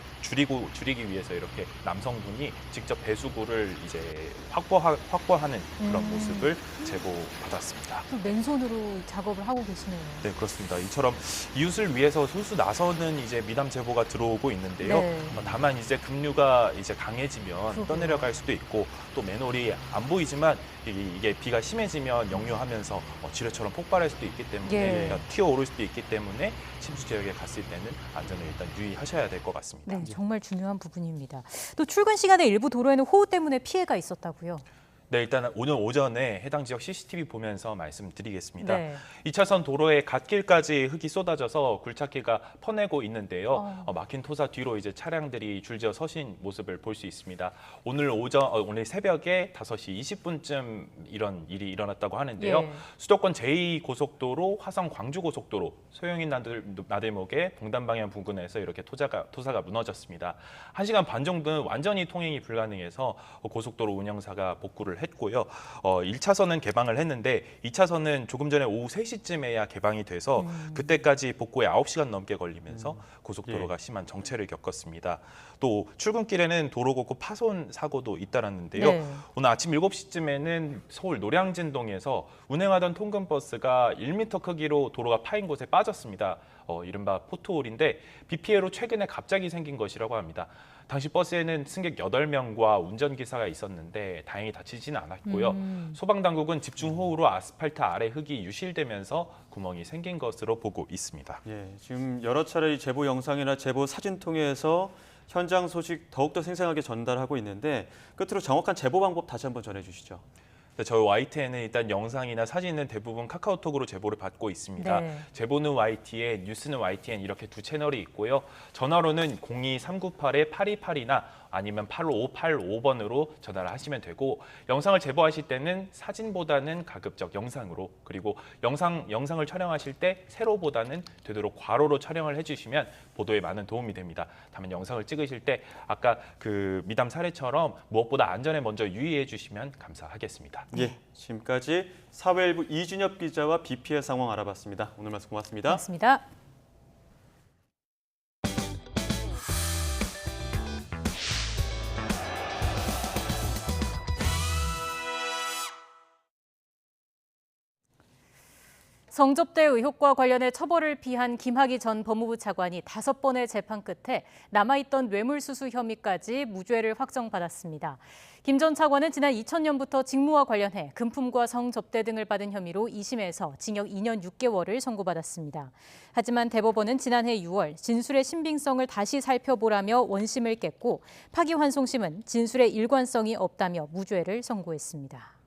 줄이기 위해서 이렇게 남성분이 직접 배수구를 이제 확보하는 그런 모습을 제보받았습니다. 맨손으로 작업을 하고 계시네요. 네, 그렇습니다. 이처럼 이웃을 위해서 솔수 나서는 이제 미담 제보가 들어오고 있는데요. 네. 다만 이제 급류가 이제 강해지면 그러게요. 떠내려갈 수도 있고 또 맨홀이 안 보이지만 이게 비가 심해지면 역류하면서 지뢰처럼 폭발할 수도 있기 때문에 예. 튀어오를 수도 있기 때문에 침수 지역에 갔을 때는 안전을 일단 유의하셔야 될 것 같습니다. 네, 정말 중요한 부분입니다. 또 출근 시간에 일부 도로에는 호우 때문에 피해가 있었다고요. 네, 일단 오늘 오전에 해당 지역 CCTV 보면서 말씀드리겠습니다. 네. 2차선 도로에 갓길까지 흙이 쏟아져서 굴착기가 퍼내고 있는데요. 막힌 토사 뒤로 이제 차량들이 줄지어 서신 모습을 볼 수 있습니다. 오늘 새벽에 5시 20분쯤 이런 일이 일어났다고 하는데요. 예. 수도권 제2고속도로 화성 광주고속도로 소용인 나들목의 동단 방향 부근에서 이렇게 토사가 무너졌습니다. 1시간 반 정도는 완전히 통행이 불가능해서 고속도로 운영사가 복구를 했고요. 1차선은 개방을 했는데 2차선은 조금 전에 오후 3시쯤에야 개방이 돼서 그때까지 복구에 9시간 넘게 걸리면서 고속도로가 심한 정체를 겪었습니다. 또 출근길에는 도로 곳곳 파손 사고도 잇따랐는데요. 네. 오늘 아침 7시쯤에는 서울 노량진동에서 운행하던 통근버스가 1m 크기로 도로가 파인 곳에 빠졌습니다. 이른바 포트홀인데 비 피해로 최근에 갑자기 생긴 것이라고 합니다. 당시 버스에는 승객 8명과 운전기사가 있었는데 다행히 다치지는 않았고요. 소방당국은 집중호우로 아스팔트 아래 흙이 유실되면서 구멍이 생긴 것으로 보고 있습니다. 예, 지금 여러 차례 이 제보 영상이나 제보 사진 통해서 현장 소식 더욱더 생생하게 전달하고 있는데 끝으로 정확한 제보 방법 다시 한번 전해주시죠. 저희 YTN은 일단 영상이나 사진은 대부분 카카오톡으로 제보를 받고 있습니다. 네. 제보는 YTN, 뉴스는 YTN 이렇게 두 채널이 있고요. 전화로는 02398-8282나 아니면 8585번으로 전화를 하시면 되고 영상을 제보하실 때는 사진보다는 가급적 영상으로 그리고 영상을 촬영하실 때 세로보다는 되도록 괄호로 촬영을 해주시면 보도에 많은 도움이 됩니다. 다만 영상을 찍으실 때 아까 그 미담 사례처럼 무엇보다 안전에 먼저 유의해 주시면 감사하겠습니다. 예, 지금까지 사회일부 이준엽 기자와 비 피해 상황 알아봤습니다. 오늘 말씀 고맙습니다. 고맙습니다. 성접대 의혹과 관련해 처벌을 피한 김학의 전 법무부 차관이 5번의 재판 끝에 남아있던 뇌물수수 혐의까지 무죄를 확정받았습니다. 김 전 차관은 지난 2000년부터 직무와 관련해 금품과 성접대 등을 받은 혐의로 2심에서 징역 2년 6개월을 선고받았습니다. 하지만 대법원은 지난해 6월 진술의 신빙성을 다시 살펴보라며 원심을 깼고 파기환송심은 진술의 일관성이 없다며 무죄를 선고했습니다.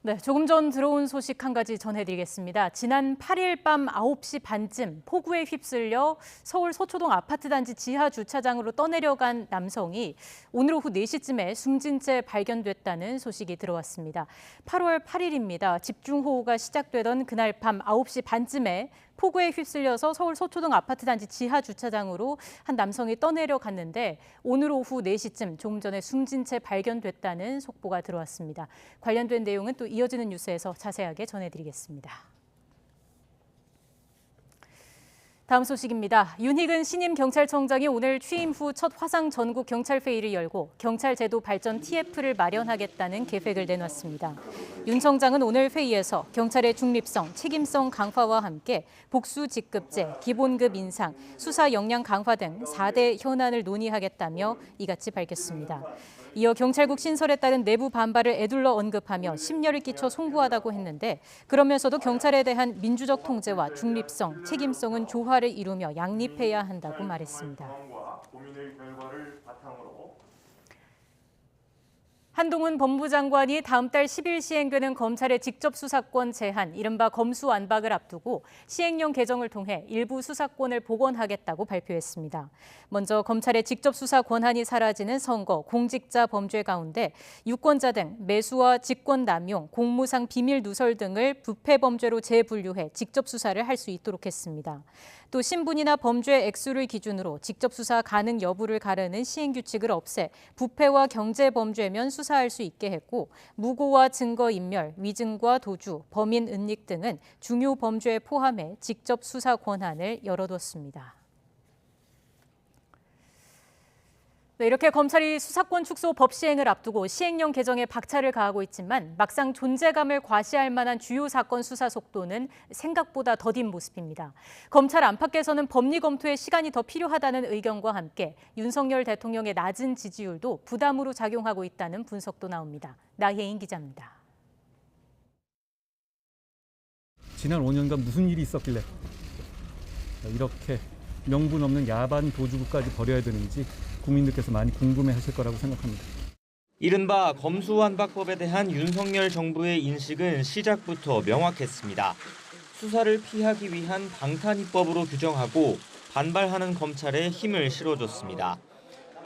네, 조금 전 들어온 소식 한 가지 전해드리겠습니다. 지난 8일 밤 9시 반쯤 폭우에 휩쓸려 서울 서초동 아파트 단지 지하 주차장으로 떠내려간 남성이 오늘 오후 4시쯤에 숨진 채 발견됐다는 소식이 들어왔습니다. 8월 8일입니다. 집중호우가 시작되던 그날 밤 9시 반쯤에 폭우에 휩쓸려서 서울 서초동 아파트 단지 지하 주차장으로 한 남성이 떠내려갔는데 오늘 오후 4시쯤 조금 전에 숨진 채 발견됐다는 속보가 들어왔습니다. 관련된 내용은 또 이어지는 뉴스에서 자세하게 전해드리겠습니다. 다음 소식입니다. 윤희근 신임 경찰청장이 오늘 취임 후 첫 화상 전국 경찰회의를 열고 경찰 제도 발전 TF를 마련하겠다는 계획을 내놨습니다. 윤 청장은 오늘 회의에서 경찰의 중립성, 책임성 강화와 함께 복수 직급제, 기본급 인상, 수사 역량 강화 등 4대 현안을 논의하겠다며 이같이 밝혔습니다. 이어 경찰국 신설에 따른 내부 반발을 에둘러 언급하며 심려를 끼쳐 송구하다고 했는데 그러면서도 경찰에 대한 민주적 통제와 중립성, 책임성은 조화를 이루며 양립해야 한다고 말했습니다. 한동훈 법무부 장관이 다음 달 10일 시행되는 검찰의 직접 수사권 제한, 이른바 검수완박을 앞두고 시행령 개정을 통해 일부 수사권을 복원하겠다고 발표했습니다. 먼저 검찰의 직접 수사 권한이 사라지는 선거, 공직자 범죄 가운데 유권자 등 매수와 직권 남용, 공무상 비밀 누설 등을 부패 범죄로 재분류해 직접 수사를 할 수 있도록 했습니다. 또 신분이나 범죄 액수를 기준으로 직접 수사 가능 여부를 가르는 시행규칙을 없애 부패와 경제범죄면 수사할 수 있게 했고 무고와 증거인멸, 위증과 도주, 범인 은닉 등은 중요 범죄에 포함해 직접 수사 권한을 열어뒀습니다. 네, 이렇게 검찰이 수사권 축소 법 시행을 앞두고 시행령 개정에 박차를 가하고 있지만 막상 존재감을 과시할 만한 주요 사건 수사 속도는 생각보다 더딘 모습입니다. 검찰 안팎에서는 법리 검토에 시간이 더 필요하다는 의견과 함께 윤석열 대통령의 낮은 지지율도 부담으로 작용하고 있다는 분석도 나옵니다. 나혜인 기자입니다. 지난 5년간 무슨 일이 있었길래 이렇게 명분 없는 야반 도주구까지 벌여야 되는지 국민들께서 많이 궁금해하실 거라고 생각합니다. 이른바 검수완박법에 대한 윤석열 정부의 인식은 시작부터 명확했습니다. 수사를 피하기 위한 방탄입법으로 규정하고 반발하는 검찰에 힘을 실어줬습니다.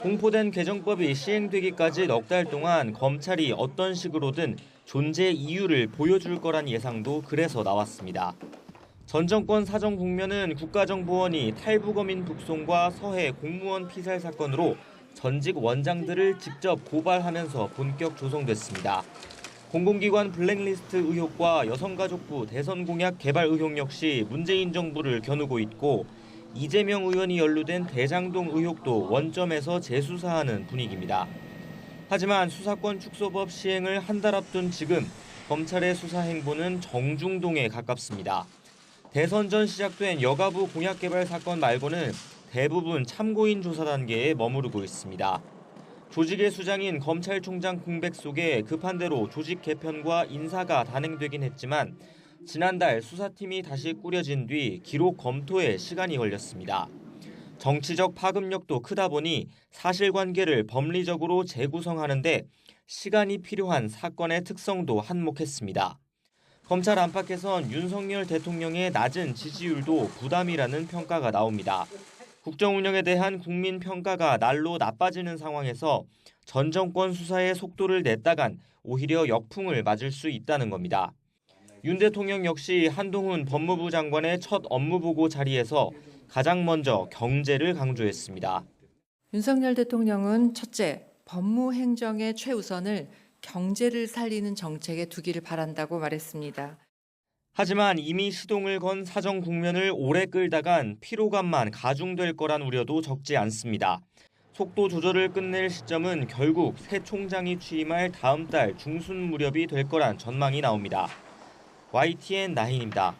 공포된 개정법이 시행되기까지 넉 달 동안 검찰이 어떤 식으로든 존재 이유를 보여줄 거란 예상도 그래서 나왔습니다. 전 정권 사정 국면은 국가정보원이 탈북어민 북송과 서해 공무원 피살 사건으로 전직 원장들을 직접 고발하면서 본격 조성됐습니다. 공공기관 블랙리스트 의혹과 여성가족부 대선 공약 개발 의혹 역시 문재인 정부를 겨누고 있고 이재명 의원이 연루된 대장동 의혹도 원점에서 재수사하는 분위기입니다. 하지만 수사권 축소법 시행을 한 달 앞둔 지금 검찰의 수사 행보는 정중동에 가깝습니다. 대선 전 시작된 여가부 공약 개발 사건 말고는 대부분 참고인 조사 단계에 머무르고 있습니다. 조직의 수장인 검찰총장 공백 속에 급한 대로 조직 개편과 인사가 단행되긴 했지만 지난달 수사팀이 다시 꾸려진 뒤 기록 검토에 시간이 걸렸습니다. 정치적 파급력도 크다 보니 사실관계를 법리적으로 재구성하는 데 시간이 필요한 사건의 특성도 한몫했습니다. 검찰 안팎에선 윤석열 대통령의 낮은 지지율도 부담이라는 평가가 나옵니다. 국정 운영에 대한 국민 평가가 날로 나빠지는 상황에서 전 정권 수사의 속도를 냈다간 오히려 역풍을 맞을 수 있다는 겁니다. 윤 대통령 역시 한동훈 법무부 장관의 첫 업무보고 자리에서 가장 먼저 경제를 강조했습니다. 윤석열 대통령은 첫째, 법무행정의 최우선을 경제를 살리는 정책에 두기를 바란다고 말했습니다. 하지만 이미 시동을 건 사정 국면을 오래 끌다간 피로감만 가중될 거란 우려도 적지 않습니다. 속도 조절을 끝낼 시점은 결국 새 총장이 취임할 다음 달 중순 무렵이 될 거란 전망이 나옵니다. YTN 나힌입니다.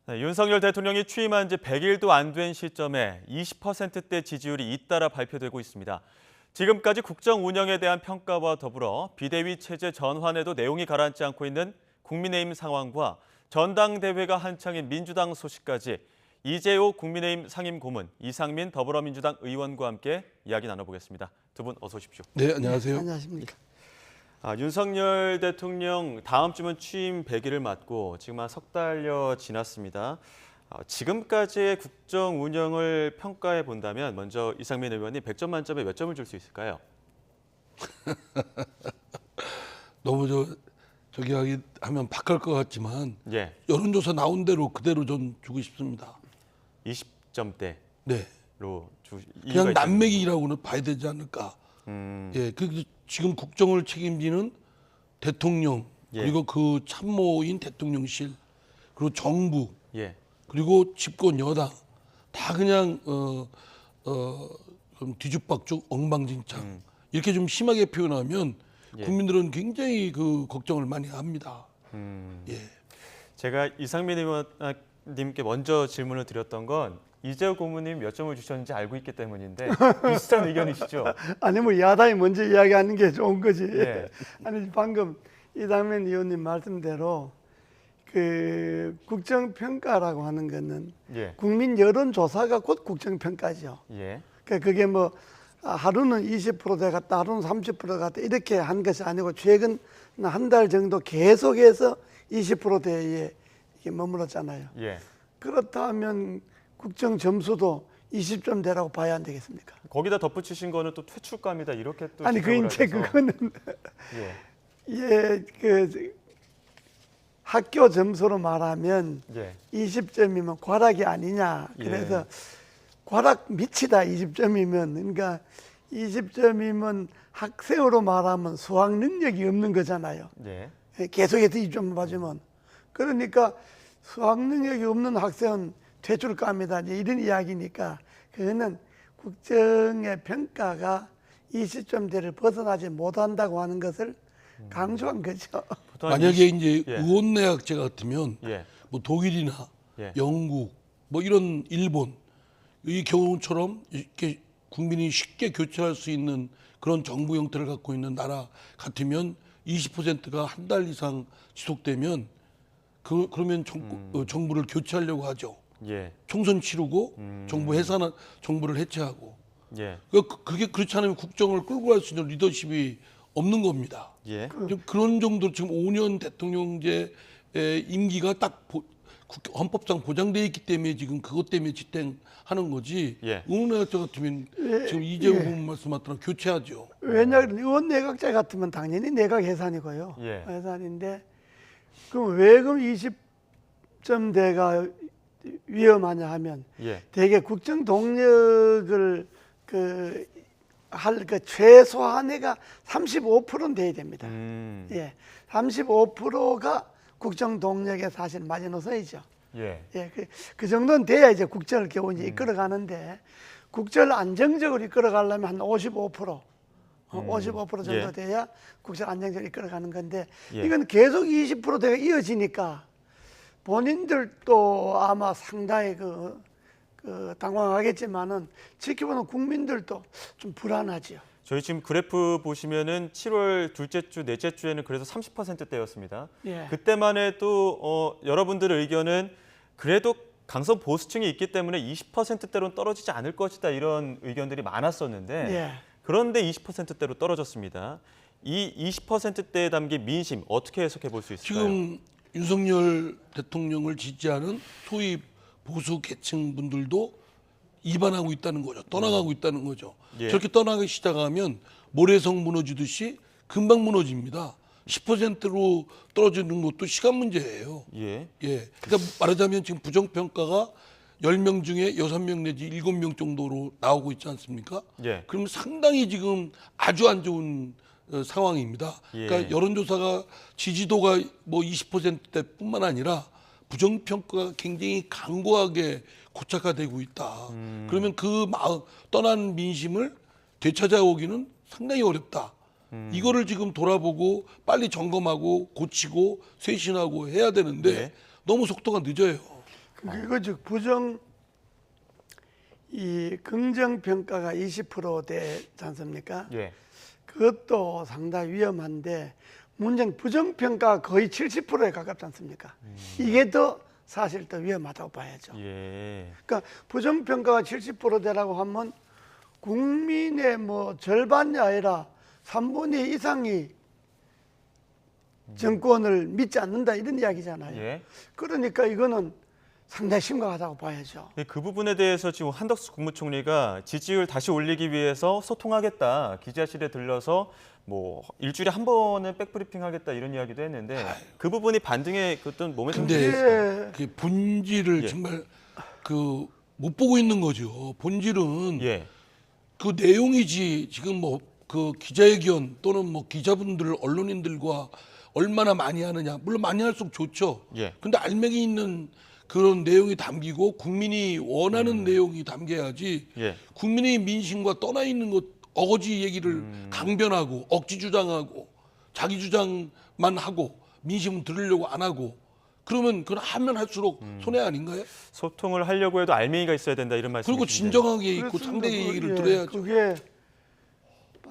네, 윤석열 대통령이 취임한 지 100일도 안 된 시점에 20%대 지지율이 잇따라 발표되고 있습니다. 지금까지 국정 운영에 대한 평가와 더불어 비대위 체제 전환에도 내용이 가라앉지 않고 있는 국민의힘 상황과 전당대회가 한창인 민주당 소식까지 이재호 국민의힘 상임고문, 이상민 더불어민주당 의원과 함께 이야기 나눠보겠습니다. 두 분 어서 오십시오. 네, 안녕하세요. 안녕하십니까. 윤석열 대통령 다음 주면 취임 100일을 맞고 지금 한 석 달여 지났습니다. 지금까지의 국정 운영을 평가해 본다면 먼저 이상민 의원님 100점 만점에 몇 점을 줄 수 있을까요? 너무 저기 하면 바꿀 것 같지만 예. 여론조사 나온 대로 그대로 좀 주고 싶습니다. 20점대로 네. 그냥 난맥이라고는 봐야 되지 않을까. 예, 지금 국정을 책임지는 대통령 그리고 그 참모인 대통령실 그리고 정부 그리고 집권 여당 다 그냥 좀 뒤죽박죽 엉망진창 이렇게 좀 심하게 표현하면 국민들은 굉장히 그 걱정을 많이 합니다. 예. 제가 이상민 의원님께 먼저 질문을 드렸던 건 이재호 고문님 몇 점을 주셨는지 알고 있기 때문인데 비슷한 의견이시죠? 아니 뭐 야당이 먼저 이야기하는 게 좋은 거지. 예. 아니 방금 이상민 의원님 말씀대로 그 국정평가라고 하는 거는 국민 여론조사가 곧 국정평가죠. 그러니까 그게 뭐 하루는 20% 돼갔다 하루는 30% 갔다 이렇게 한 것이 아니고 최근 한 달 정도 계속해서 20%대에 머물렀잖아요. 그렇다면 국정 점수도 20점대라고 봐야 안 되겠습니까? 거기다 덧붙이신 거는 또 퇴출감이다 이렇게 또 아니 그 이제 그거는 그 학교 점수로 말하면 20점이면 과락이 아니냐. 그래서 과락 밑이다 20점이면. 그러니까 20점이면 학생으로 말하면 수학 능력이 없는 거잖아요. 계속해서 20점 맞으면. 그러니까 수학 능력이 없는 학생은 퇴출감이다 이런 이야기니까 그거는 국정의 평가가 20점대를 벗어나지 못한다고 하는 것을 강조한 거죠. 만약에 이제 의원내각제 같으면 뭐 독일이나 영국 뭐 이런 일본 이 경우처럼 이렇게 국민이 쉽게 교체할 수 있는 그런 정부 형태를 갖고 있는 나라 같으면 20%가 한 달 이상 지속되면 그러면 정부를 교체하려고 하죠. 총선 치르고 정부를 해체하고. 그게 그렇지 않으면 국정을 끌고 갈 수 있는 리더십이 없는 겁니다. 그런 정도 지금 5년 대통령제 임기가 딱 헌법상 보장되어 있기 때문에 지금 그것 때문에 지탱하는 거지. 의원내각제 같으면 지금 이재호 의원 말씀하셨던 교체하죠. 왜냐하면 의원내각제 같으면 당연히 내각 해산이고요. 해산인데 그럼 왜 그럼 20점대가 위험하냐 하면 대개 국정 동력을 할 최소한의가 35%는 돼야 됩니다. 35%가 국정 동력의 사실 마지노선이죠. 그 정도는 돼야 이제 국정을 겨우 이제 이끌어가는데 국정을 안정적으로 이끌어가려면 한 55%, 55% 정도 돼야 국정을 안정적으로 이끌어가는 건데 이건 계속 20%대가 이어지니까 본인들도 아마 상당히 당황하겠지만은 지켜보는 국민들도 좀 불안하죠. 저희 지금 그래프 보시면은 7월 둘째 주, 넷째 주에는 그래도 30%대였습니다. 그때만 해도 여러분들의 의견은 그래도 강성 보수층이 있기 때문에 20%대로는 떨어지지 않을 것이다 이런 의견들이 많았었는데 그런데 20%대로 떨어졌습니다. 이 20%대에 담긴 민심 어떻게 해석해 볼 수 있을까요? 지금 윤석열 대통령을 지지하는 소위 보수 계층 분들도 이반하고 있다는 거죠. 떠나가고 있다는 거죠. 저렇게 떠나기 시작하면 모래성 무너지듯이 금방 무너집니다. 10%로 떨어지는 것도 시간 문제예요. 그러니까 말하자면 지금 부정평가가 10명 중에 6명 내지 7명 정도로 나오고 있지 않습니까? 그러면 상당히 지금 아주 안 좋은 상황입니다. 그러니까 여론조사가 지지도가 뭐 20%대뿐만 아니라 부정평가가 굉장히 강고하게 고착화되고 있다. 그러면 그 떠난 민심을 되찾아오기는 상당히 어렵다. 이거를 지금 돌아보고 빨리 점검하고 고치고 쇄신하고 해야 되는데 너무 속도가 늦어요. 그거 즉 긍정 평가가 20% 되지 않습니까? 예. 그것도 상당히 위험한데 문제는 부정 평가가 거의 70%에 가깝지 않습니까? 이게 더 사실 더 위험하다고 봐야죠. 예. 그러니까 부정 평가가 70%대라고 하면 국민의 뭐 절반이 아니라 3분의 2 이상이 정권을 믿지 않는다 이런 이야기잖아요. 예. 그러니까 이거는 상당히 심각하다고 봐야죠. 그 부분에 대해서 지금 한덕수 국무총리가 지지율 다시 올리기 위해서 소통하겠다. 기자실에 들러서 뭐 일주일에 한 번은 백브리핑 하겠다 이런 이야기도 했는데 그 부분이 반등의 어떤 몸에 좀 근데 그 본질을 정말 못 보고 있는 거죠. 본질은 그 내용이지 지금 뭐 그 기자회견 또는 뭐 기자분들 언론인들과 얼마나 많이 하느냐. 물론 많이 할수록 좋죠. 근데 알맹이 있는 그런 내용이 담기고 국민이 원하는 내용이 담겨야지 국민의 민심과 떠나 있는 것 어거지 얘기를 강변하고 억지 주장하고 자기 주장만 하고 민심은 들으려고 안 하고 그러면 그건 하면 할수록 손해 아닌가요? 소통을 하려고 해도 알맹이가 있어야 된다 이런 말씀이신데. 그리고 진정하게 있고 상대의 얘기를 들어야죠. 그게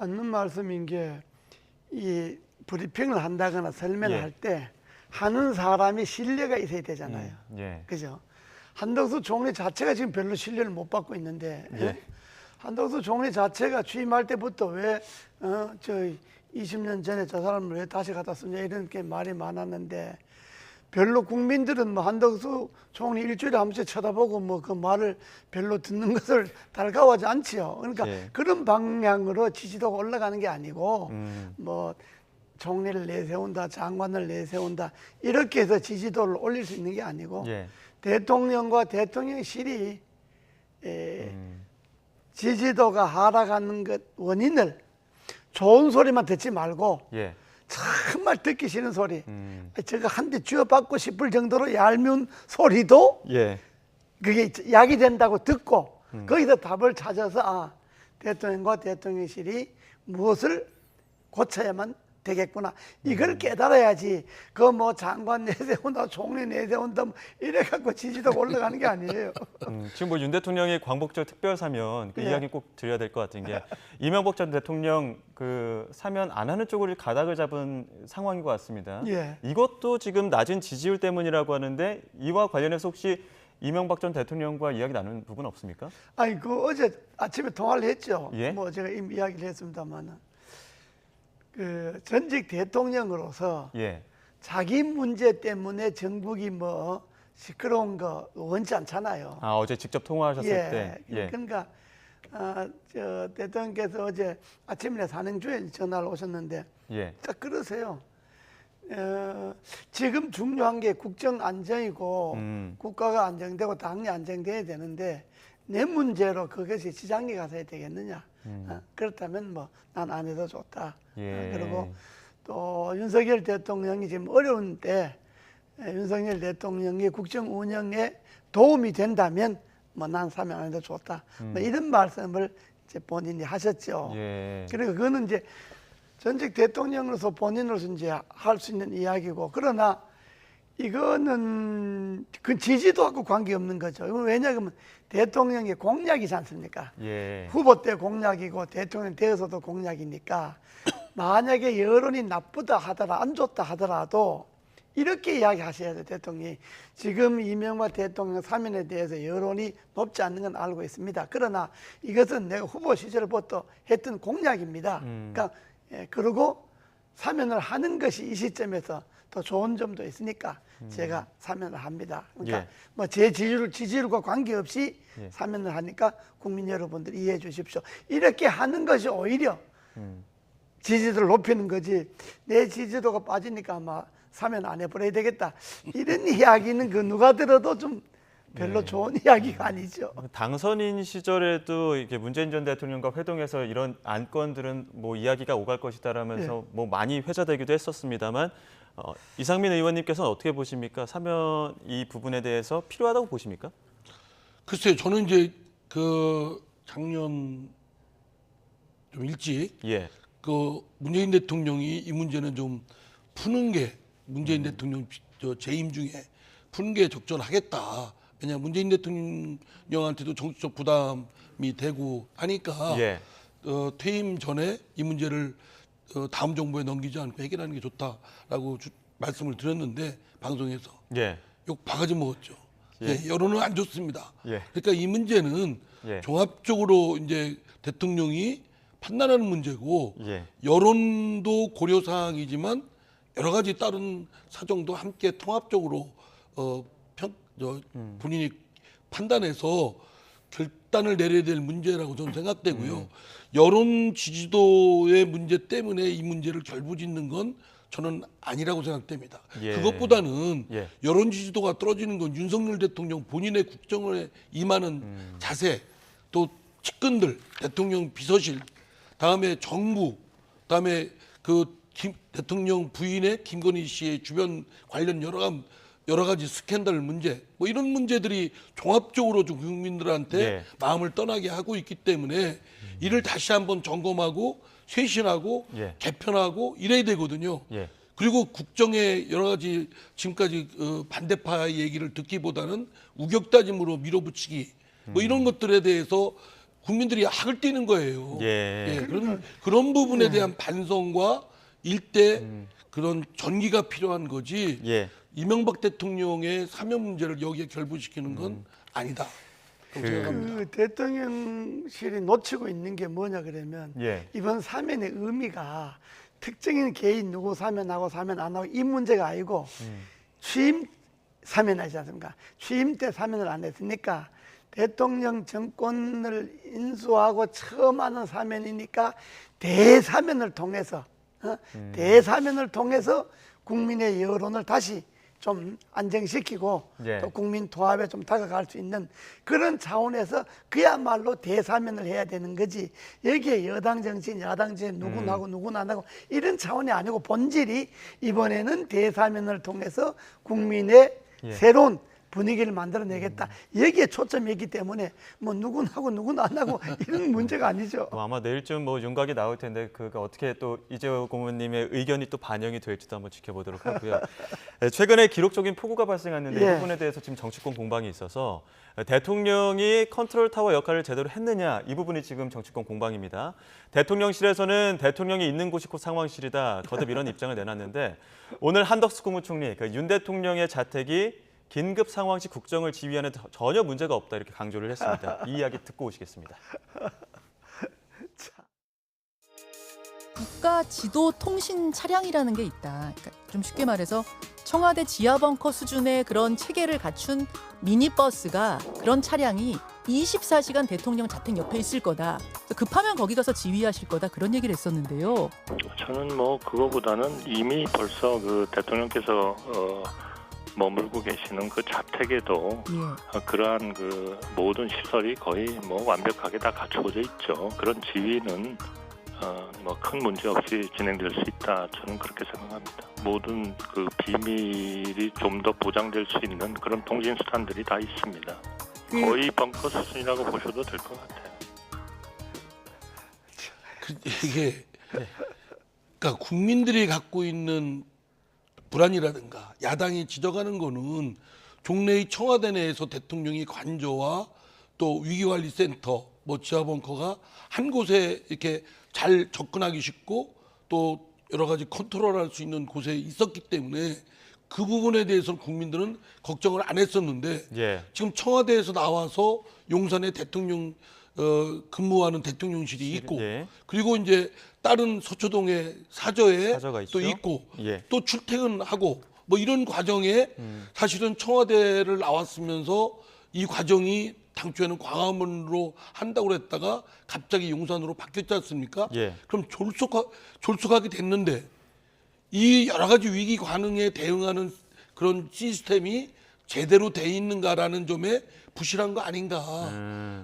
맞는 말씀인 게 이 브리핑을 한다거나 설명을 할 때 하는 사람이 신뢰가 있어야 되잖아요. 그죠? 한덕수 총리 자체가 지금 별로 신뢰를 못 받고 있는데 한덕수 총리 자체가 취임할 때부터 왜 20년 전에 저 사람을 왜 다시 갖다 쓰냐 이런 게 말이 많았는데 별로 국민들은 뭐 한덕수 총리 일주일에 한 번씩 쳐다보고 뭐 그 말을 별로 듣는 것을 달가워하지 않지요. 그러니까 그런 방향으로 지지도가 올라가는 게 아니고 뭐 총리를 내세운다, 장관을 내세운다 이렇게 해서 지지도를 올릴 수 있는 게 아니고 대통령과 대통령실이 지지도가 하락하는 것 원인을 좋은 소리만 듣지 말고 정말 듣기 싫은 소리 저거 한 대 쥐어받고 싶을 정도로 얄미운 소리도 그게 약이 된다고 듣고 거기서 답을 찾아서 대통령과 대통령실이 무엇을 고쳐야만 되겠구나. 이걸 깨달아야지. 그 뭐 장관 내세운다, 총리 내세운다 이래 갖고 지지도가 올라가는 게 아니에요. 지금 뭐 윤 대통령의 광복절 특별 사면 그 이야기 꼭 드려야 될 것 같은 게 이명박 전 대통령 그 사면 안 하는 쪽으로 가닥을 잡은 상황인 것 같습니다. 이것도 지금 낮은 지지율 때문이라고 하는데 이와 관련해서 혹시 이명박 전 대통령과 이야기 나눈 부분 없습니까? 아니 그 어제 아침에 통화를 했죠. 뭐 제가 이미 이야기를 했습니다만은. 그 전직 대통령으로서 자기 문제 때문에 전국이 뭐 시끄러운 거 원치 않잖아요. 아 어제 직접 통화하셨을 때. 그러니까 저 대통령께서 어제 아침에 산행주에 전화를 오셨는데 딱 그러세요. 지금 중요한 게 국정 안정이고 국가가 안정되고 당이 안정돼야 되는데 내 문제로 그것이 지장이 가서야 되겠느냐. 그렇다면 뭐 난 안 해도 좋다. 그리고 또 윤석열 대통령이 지금 어려운 때 윤석열 대통령이 국정 운영에 도움이 된다면 뭐 난 사면 안 해도 좋다. 뭐 이런 말씀을 이제 본인이 하셨죠. 그리고 그거는 이제 전직 대통령으로서 본인으로서 이제 할 수 있는 이야기고 그러나 이거는 그 지지도하고 관계없는 거죠. 이건 왜냐하면 대통령의 공약이지 않습니까? 후보 때 공약이고 대통령 되어서도 공약이니까 만약에 여론이 나쁘다 하더라 안 좋다 하더라도 이렇게 이야기하셔야 돼요. 대통령이 지금 이명박 대통령 사면에 대해서 여론이 높지 않는 건 알고 있습니다. 그러나 이것은 내가 후보 시절부터 했던 공약입니다. 그러니까 그리고 사면을 하는 것이 이 시점에서 더 좋은 점도 있으니까 제가 사면을 합니다. 그러니까 뭐 제 지지율과 관계없이 사면을 하니까 국민 여러분들 이해해 주십시오. 이렇게 하는 것이 오히려 지지도를 높이는 거지 내 지지도가 빠지니까 아마 사면 안 해버려야 되겠다. 이런 이야기는 그 누가 들어도 좀 별로 좋은 이야기가 아니죠. 당선인 시절에도 이게 문재인 전 대통령과 회동해서 이런 안건들은 뭐 이야기가 오갈 것이다라면서 뭐 많이 회자되기도 했었습니다만 이상민 의원님께서는 어떻게 보십니까? 사면 이 부분에 대해서 필요하다고 보십니까? 글쎄요, 저는 이제 그 작년 좀 일찍 그 문재인 대통령이 이 문제는 좀 푸는 게 문재인 대통령 재임 중에 푸는 게 적절하겠다. 왜냐하면 문재인 대통령한테도 정치적 부담이 되고 하니까 퇴임 전에 이 문제를 다음 정부에 넘기지 않고 해결하는 게 좋다라고 말씀을 드렸는데 방송에서 욕 바가지 먹었죠. 여론은 안 좋습니다. 그러니까 이 문제는 종합적으로 이제 대통령이 판단하는 문제고 여론도 고려 사항이지만 여러 가지 다른 사정도 함께 통합적으로 본인이 판단해서 결단을 내려야 될 문제라고 저는 생각되고요. 여론 지지도의 문제 때문에 이 문제를 결부짓는 건 저는 아니라고 생각됩니다. 그것보다는 여론 지지도가 떨어지는 건 윤석열 대통령 본인의 국정에 임하는 자세, 또 측근들, 대통령 비서실, 다음에 정부, 다음에 그 대통령 부인의 김건희 씨의 주변 관련 여러 가지 스캔들 문제, 뭐 이런 문제들이 종합적으로 좀 국민들한테 마음을 떠나게 하고 있기 때문에 이를 다시 한번 점검하고 쇄신하고 개편하고 이래야 되거든요. 그리고 국정의 여러 가지 지금까지 반대파의 얘기를 듣기보다는 우격다짐으로 밀어붙이기 뭐 이런 것들에 대해서 국민들이 학을 띠는 거예요. 그런 부분에 대한 반성과 일대 그런 전기가 필요한 거지. 이명박 대통령의 사면 문제를 여기에 결부시키는 건 아니다. 그 대통령실이 놓치고 있는 게 뭐냐 그러면 이번 사면의 의미가 특정인 개인 누구 사면하고 사면 안 하고 이 문제가 아니고 취임 사면하지 않습니까? 취임 때 사면을 안 했으니까 대통령 정권을 인수하고 처음 하는 사면이니까 대사면을 통해서 대사면을 통해서 국민의 여론을 다시 좀 안정시키고 또 국민 통합에 좀 다가갈 수 있는 그런 차원에서 그야말로 대사면을 해야 되는 거지. 여기에 여당 정치인, 야당 정치인 누구나 하고 누구나 안 하고 이런 차원이 아니고 본질이 이번에는 대사면을 통해서 국민의 새로운 분위기를 만들어내겠다. 여기에 초점이 있기 때문에 뭐 누구나 하고 누구나 안 하고 이런 문제가 아니죠. 아마 내일쯤 뭐 윤곽이 나올 텐데 그가 어떻게 또 이재호 고문님의 의견이 또 반영이 될지도 한번 지켜보도록 하고요. 최근에 기록적인 폭우가 발생했는데 이 부분에 대해서 지금 정치권 공방이 있어서 대통령이 컨트롤 타워 역할을 제대로 했느냐 이 부분이 지금 정치권 공방입니다. 대통령실에서는 대통령이 있는 곳이 곧 상황실이다. 거듭 이런 입장을 내놨는데 오늘 한덕수 국무총리 윤 대통령의 자택이 긴급 상황시 국정을 지휘하는 전혀 문제가 없다 이렇게 강조를 했습니다. 이 이야기 듣고 오시겠습니다. 국가 지도 통신 차량이라는 게 있다. 그러니까 좀 쉽게 말해서 청와대 지하 벙커 수준의 그런 체계를 갖춘 미니버스가 그런 차량이 24시간 대통령 자택 옆에 있을 거다. 급하면 거기 가서 지휘하실 거다. 그런 얘기를 했었는데요. 저는 뭐 그거보다는 이미 벌써 그 대통령께서 머물고 계시는 그 자택에도 그러한 그 모든 시설이 거의 뭐 완벽하게 다 갖추어져 있죠. 그런 지휘는 뭐 큰 문제 없이 진행될 수 있다. 저는 그렇게 생각합니다. 모든 그 비밀이 좀 더 보장될 수 있는 그런 통신 수단들이 다 있습니다. 거의 벙커 수준이라고 보셔도 될 것 같아요. 이게 그러니까 국민들이 갖고 있는 불안이라든가 야당이 지적하는 거는 종래의 청와대 내에서 대통령이 관저와 또 위기관리센터, 뭐 지하벙커가 한 곳에 이렇게 잘 접근하기 쉽고 또 여러 가지 컨트롤할 수 있는 곳에 있었기 때문에 그 부분에 대해서는 국민들은 걱정을 안 했었는데 지금 청와대에서 나와서 용산에 대통령 근무하는 대통령실이 있고 그리고 이제 다른 서초동에 사저에 또 있고 또 출퇴근하고 뭐 이런 과정에 사실은 청와대를 나왔으면서 이 과정이 당초에는 광화문으로 한다고 했다가 갑자기 용산으로 바뀌었지 않습니까? 그럼 졸속하게 됐는데 이 여러 가지 위기 관응에 대응하는 그런 시스템이 제대로 돼 있는가라는 점에 부실한 거 아닌가.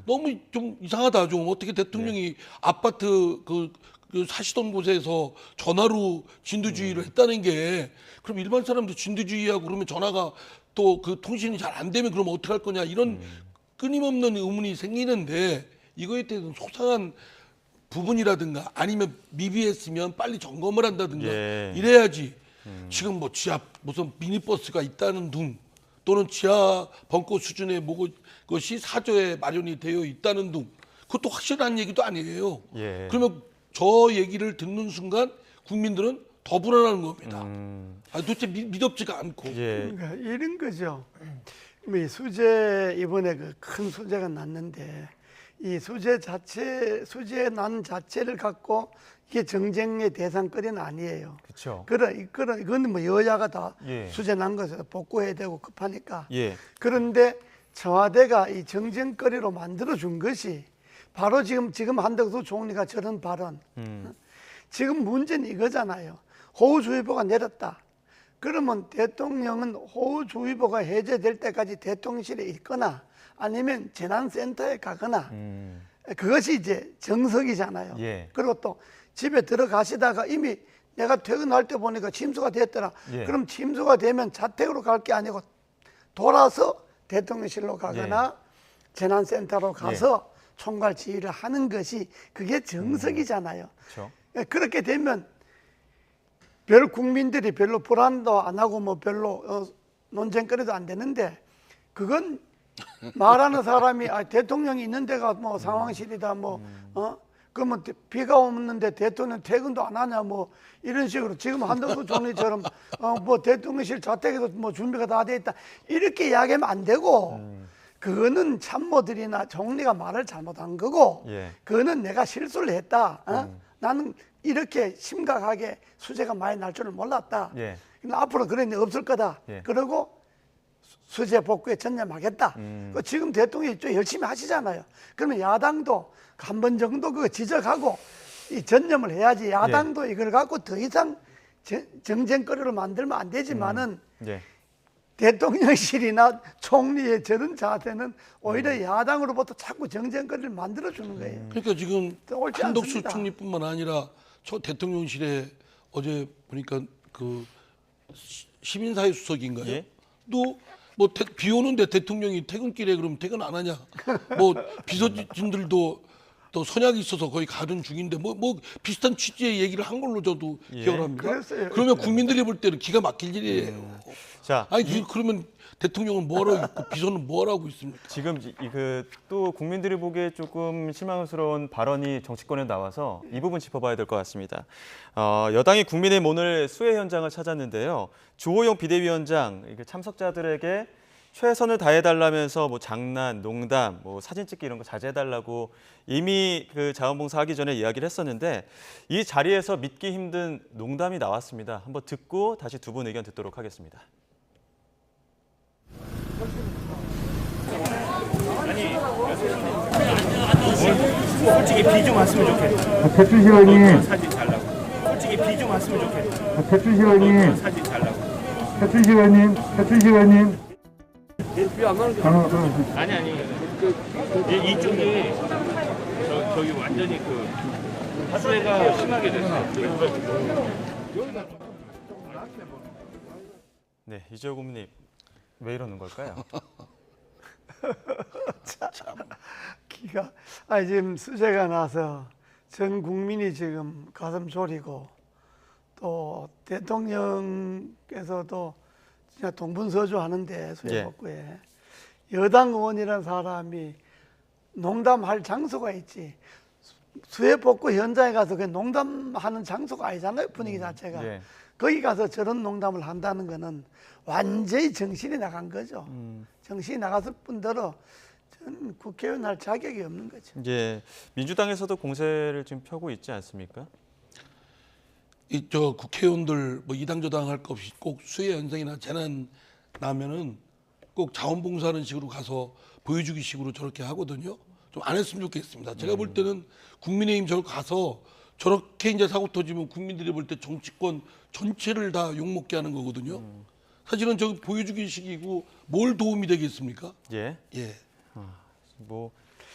너무 좀 이상하다. 좀 어떻게 대통령이 아파트 그 그 사시던 곳에서 전화로 진두지휘를 했다는 게 그럼 일반 사람들 진두지휘하고 그러면 전화가 또 그 통신이 잘 안 되면 그럼 어떡할 거냐 이런 끊임없는 의문이 생기는데 이거에 대해서 속상한 부분이라든가 아니면 미비했으면 빨리 점검을 한다든가 이래야지 지금 뭐 지하 무슨 미니버스가 있다는 둥 또는 지하 벙커 수준의 것이 사저에 마련이 되어 있다는 둥 그것도 확실한 얘기도 아니에요. 그러면 저 얘기를 듣는 순간 국민들은 더 불안한 겁니다. 도대체 믿업지가 않고. 그러니까 이런 거죠. 이 수재 이번에 그 큰 수재가 났는데 이 수재 난 자체를 갖고 이게 정쟁의 대상거리는 아니에요. 그렇죠. 이건 뭐 여야가 다 수재 난 것에서 복구해야 되고 급하니까. 그런데 청와대가 이 정쟁거리로 만들어 준 것이 바로 지금 한덕수 총리가 저런 발언. 지금 문제는 이거잖아요. 호우주의보가 내렸다. 그러면 대통령은 호우주의보가 해제될 때까지 대통령실에 있거나 아니면 재난센터에 가거나 그것이 이제 정석이잖아요. 그리고 또 집에 들어가시다가 이미 내가 퇴근할 때 보니까 침수가 됐더라. 그럼 침수가 되면 자택으로 갈 게 아니고 돌아서 대통령실로 가거나 재난센터로 가서 총괄 지휘를 하는 것이 그게 정석이잖아요. 그렇게 되면 국민들이 별로 불안도 안 하고 뭐 별로 논쟁거리도 안 되는데 그건 말하는 사람이 대통령이 있는 데가 뭐 상황실이다 그러면 비가 오는데 대통령 퇴근도 안 하냐 뭐 이런 식으로 지금 한덕수 총리처럼 뭐 대통령실 자택에도 뭐 준비가 다 돼 있다 이렇게 이야기하면 안 되고 그거는 참모들이나 총리가 말을 잘못한 거고 그거는 내가 실수를 했다. 나는 이렇게 심각하게 수재가 많이 날 줄은 몰랐다. 근데 앞으로 그런 일 없을 거다. 그리고 수재 복구에 전념하겠다. 지금 대통령이 좀 열심히 하시잖아요. 그러면 야당도 한 번 정도 그거 지적하고 이 전념을 해야지 야당도 이걸 갖고 더 이상 정쟁거리를 만들면 안 되지만은 대통령실이나 총리의 저런 자세는 오히려 야당으로부터 자꾸 정쟁거리를 만들어주는 거예요. 그러니까 지금 한덕수 총리뿐만 아니라 저 대통령실에 어제 보니까 그 시민사회 수석인가요? 또 뭐 비 오는데 대통령이 퇴근길에 그럼 퇴근 안 하냐? 뭐 비서진들도 또 선약이 있어서 거의 가던 중인데 뭐 비슷한 취지의 얘기를 한 걸로 저도 기억을 합니다. 그러면 국민들이 볼 때는 기가 막힐 일이에요. 자, 그러면 대통령은 뭐하러 있고 비서는 뭐하러 하고 있습니까? 지금 또 국민들이 보기에 조금 실망스러운 발언이 정치권에 나와서 이 부분 짚어봐야 될 것 같습니다. 여당이 국민의힘 오늘 수해 현장을 찾았는데요. 주호영 비대위원장 참석자들에게 최선을 다해달라면서 뭐 장난, 농담, 뭐 사진 찍기 이런 거 자제해달라고 이미 그 자원봉사 하기 전에 이야기를 했었는데 이 자리에서 믿기 힘든 농담이 나왔습니다. 한번 듣고 다시 두 분 의견 듣도록 하겠습니다. 솔직히 비 좀 왔으면 좋겠어. 태춘 의원님. 사진 잘 나고. 솔직히 비 좀 왔으면 좋겠어. 태춘 의원님. 사진 잘 나고. 태춘 의원님. 아니. 이쪽이 저기 완전히 수해가 심하게 됐어. 네, 이재호 국님 왜 이러는 걸까요? 참 기가 지금 수재가 나서 전 국민이 지금 가슴 졸이고 또 대통령께서도 진짜 동분서주 하는데 수해 복구에 여당 의원이라는 사람이 농담할 장소가 있지 수해 복구 현장에 가서 그 농담하는 장소가 아니잖아요. 분위기 자체가 거기 가서 저런 농담을 한다는 거는 완전히 정신이 나간 거죠. 정신이 나갔을 뿐더러 전 국회의원 할 자격이 없는 거죠. 민주당에서도 공세를 지금 펴고 있지 않습니까? 저 국회의원들 뭐 이당저당 할 것 없이 꼭 수해 현상이나 재난 나면은 꼭 자원봉사하는 식으로 가서 보여주기 식으로 저렇게 하거든요. 좀 안 했으면 좋겠습니다. 제가 볼 때는 국민의힘 저렇게 가서 저렇게 이제 사고 터지면 국민들이 볼 때 정치권 전체를 다 욕먹게 하는 거거든요. 사실은 저거 보여주기 식이고 뭘 도움이 되겠습니까? 뭐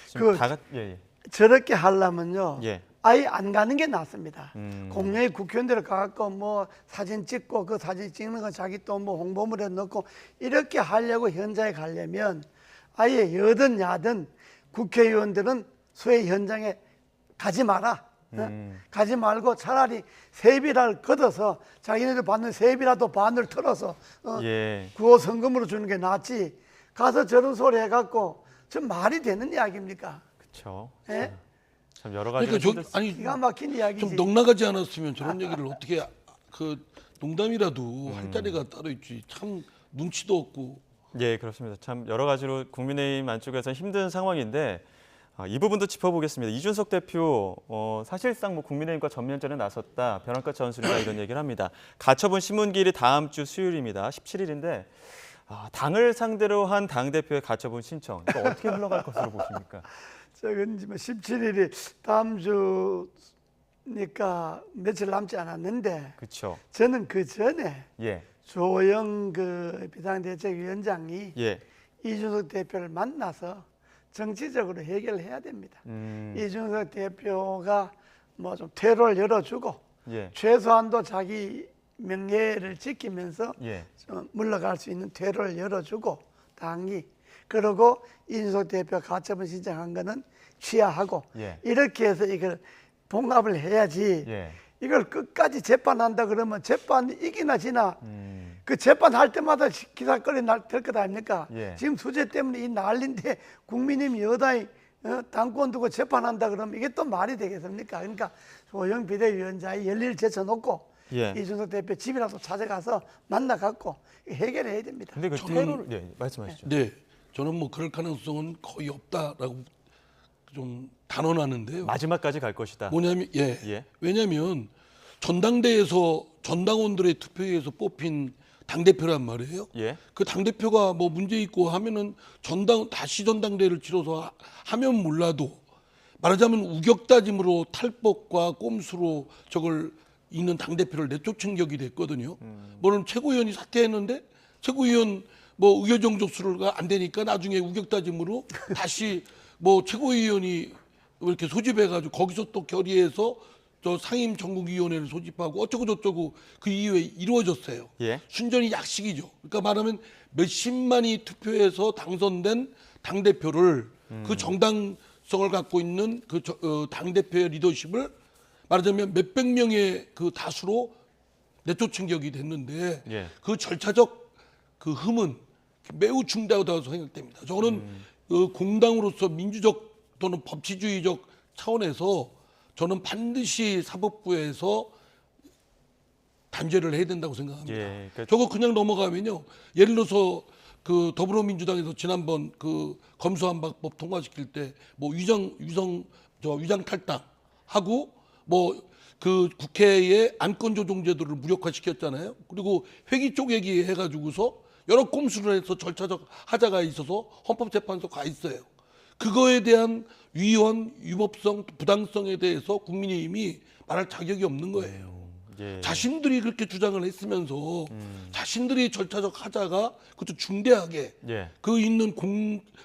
지금 저렇게 하려면요. 아예 안 가는 게 낫습니다. 공명히 국회의원들 가갖고 뭐 사진 찍고 그 사진 찍는 거 자기 또 뭐 홍보물에 넣고 이렇게 하려고 현장에 가려면 아예 여든 야든 국회의원들은 소위 현장에 가지 마라. 가지 말고 차라리 세비를 걷어서 자기네들 받는 세비라도 반을 털어서 구호 성금으로 주는 게 낫지. 가서 저런 소리 해갖고 좀 말이 되는 이야기입니까? 그렇죠. 예? 참 여러 가지 기가 막힌 이야기지. 좀 넉나가지 않았으면 저런 얘기를 어떻게 농담이라도 할 자리가 따로 있지. 참 눈치도 없고. 예, 그렇습니다. 참 여러 가지로 국민의힘 안쪽에서 힘든 상황인데 이 부분도 짚어보겠습니다. 이준석 대표 사실상 뭐 국민의힘과 전면전에 나섰다. 벼랑끝 전술이다 이런 얘기를 합니다. 가처분 신문기일이 다음 주 수요일입니다. 17일인데 당을 상대로 한 당대표의 가처분 신청 이거 어떻게 흘러갈 것으로 보십니까? 저건 17일이 다음 주니까 며칠 남지 않았는데 그렇죠. 저는 그 전에 예. 조영 그 비상대책위원장이 예. 이준석 대표를 만나서 정치적으로 해결해야 됩니다. 이준석 대표가 뭐 좀 퇴로를 열어주고 최소한도 자기 명예를 지키면서 좀 물러갈 수 있는 퇴로를 열어주고 당이 그리고 이준석 대표 가처분 신청한 거는 취하하고 이렇게 해서 이걸 봉합을 해야지 이걸 끝까지 재판한다 그러면 재판 이기나 지나 그 재판할 때마다 기사거리 될 것 아닙니까? 지금 수재 때문에 이 난리인데 국민의힘 여당이 당권 두고 재판한다 그러면 이게 또 말이 되겠습니까? 그러니까 조영 비대위원장이 열리를 제쳐놓고 이준석 대표 집이라도 찾아가서 만나갖고 해결해야 됩니다. 근데 그 퇴로를 말씀하시죠. 네, 저는 뭐 그럴 가능성은 거의 없다라고 좀 단언하는데요. 마지막까지 갈 것이다. 뭐냐면 왜냐하면 전당대에서 전당원들의 투표에 의해서 뽑힌 당대표란 말이에요. 그 당대표가 뭐 문제 있고 하면은 다시 전당대회를 치러서 하면 몰라도 말하자면 우격다짐으로 탈법과 꼼수로 저걸 있는 당대표를 내쫓은 격이 됐거든요. 뭐는 최고위원이 사퇴했는데 최고위원 뭐 의결정족수가 안 되니까 나중에 우격다짐으로 다시 뭐 최고위원이 이렇게 소집해가지고 거기서 또 결의해서 저 상임 전국위원회를 소집하고 어쩌고 저쩌고 그 이후에 이루어졌어요. 순전히 약식이죠. 그러니까 말하면 몇십만이 투표해서 당선된 당대표를 그 정당성을 갖고 있는 그 당대표의 리더십을 말하자면 몇백 명의 그 다수로 내쫓은 격이 됐는데 그 절차적 그 흠은 매우 중대하다고 생각됩니다. 저는 공당으로서 민주적 또는 법치주의적 차원에서 저는 반드시 사법부에서 단죄를 해야 된다고 생각합니다. 저거 그냥 넘어가면요. 예를 들어서 그 더불어민주당에서 지난번 그 검수완박법 통과시킬 때 뭐 위장 탈당하고 뭐 그 국회의 안건 조정 제도를 무력화시켰잖아요. 그리고 회기 쪼개기 해가지고서 여러 꼼수를 해서 절차적 하자가 있어서 헌법재판소 가 있어요. 그거에 대한 위헌, 위법성, 부당성에 대해서 국민의힘이 말할 자격이 없는 거예요. 자신들이 그렇게 주장을 했으면서 자신들이 절차적 하자가 그것도 중대하게 그 있는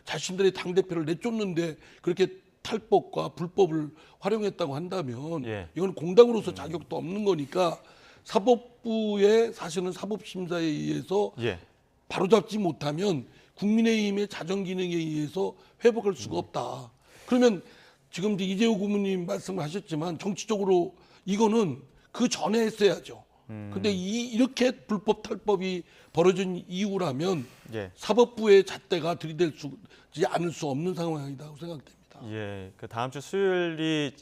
자신들의 당대표를 내쫓는데 그렇게 탈법과 불법을 활용했다고 한다면 이건 공당으로서 자격도 없는 거니까 사법부의 사실은 사법심사에 의해서 바로잡지 못하면 국민의힘의 자정기능에 의해서 회복할 수가 없다. 그러면 지금 이재호 고문님 말씀하셨지만 정치적으로 이거는 그 전에 했어야죠. 근데 이렇게 불법 탈법이 벌어진 이유라면 사법부의 잣대가 들이대지 않을 수 없는 상황이라고 생각됩니다. 그 다음 주 수요일이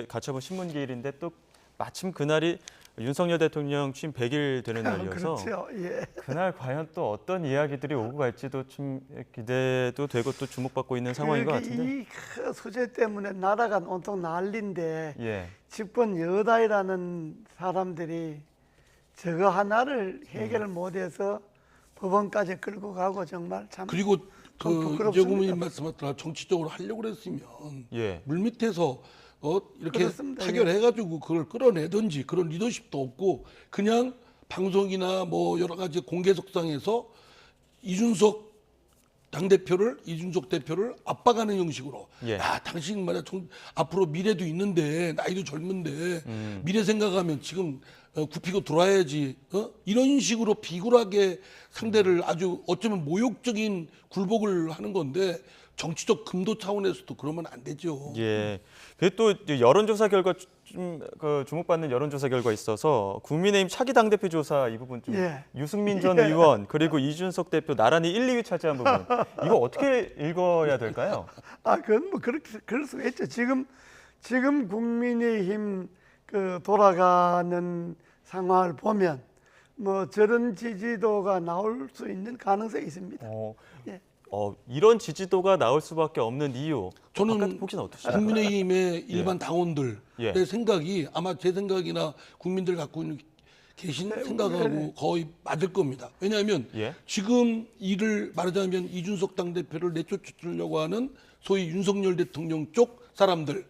가처분 신문기일인데 또 마침 그날이 윤석열 대통령 취임 100일 되는 날이어서 그렇죠. 그날 과연 또 어떤 이야기들이 오고 갈지도 좀 기대도 되고 또 주목받고 있는 상황인 것 같은데. 이 소재 때문에 나라가 온통 난리인데 집권 여당이라는 사람들이 저거 하나를 해결을 못해서 법원까지 끌고 가고 정말 참 그리고 이재호 고문님 말씀하셨더라 정치적으로 하려고 그랬으면 물밑에서 이렇게 그렇습니다. 타결해가지고 그걸 끌어내든지 그런 리더십도 없고 그냥 방송이나 뭐 여러 가지 공개석상에서 이준석 당대표를 이준석 대표를 압박하는 형식으로 예. 야 당신 말이야 앞으로 미래도 있는데 나이도 젊은데 미래 생각하면 지금 굽히고 돌아야지 이런 식으로 비굴하게 상대를 아주 어쩌면 모욕적인 굴복을 하는 건데 정치적 금도 차원에서도 그러면 안 되죠. 예. 그게 또 여론조사 결과 좀 주목받는 여론조사 결과 있어서 국민의힘 차기 당대표 조사 이 부분 좀 예. 유승민 전 의원 그리고 이준석 대표 나란히 1, 2위 차지한 부분 이거 어떻게 읽어야 될까요? 그건 뭐 그럴 수가 있죠. 지금 국민의힘 돌아가는 상황을 보면 뭐 저런 지지도가 나올 수 있는 가능성이 있습니다. 예. 이런 지지도가 나올 수밖에 없는 이유 저는 보기는 어떠십니까? 국민의힘의 일반 당원들의 예. 생각이 아마 제 생각이나 국민들 갖고 계신 생각하고 거의 맞을 겁니다. 왜냐하면 예. 지금 이를 말하자면 이준석 당대표를 내쫓으려고 하는 소위 윤석열 대통령 쪽 사람들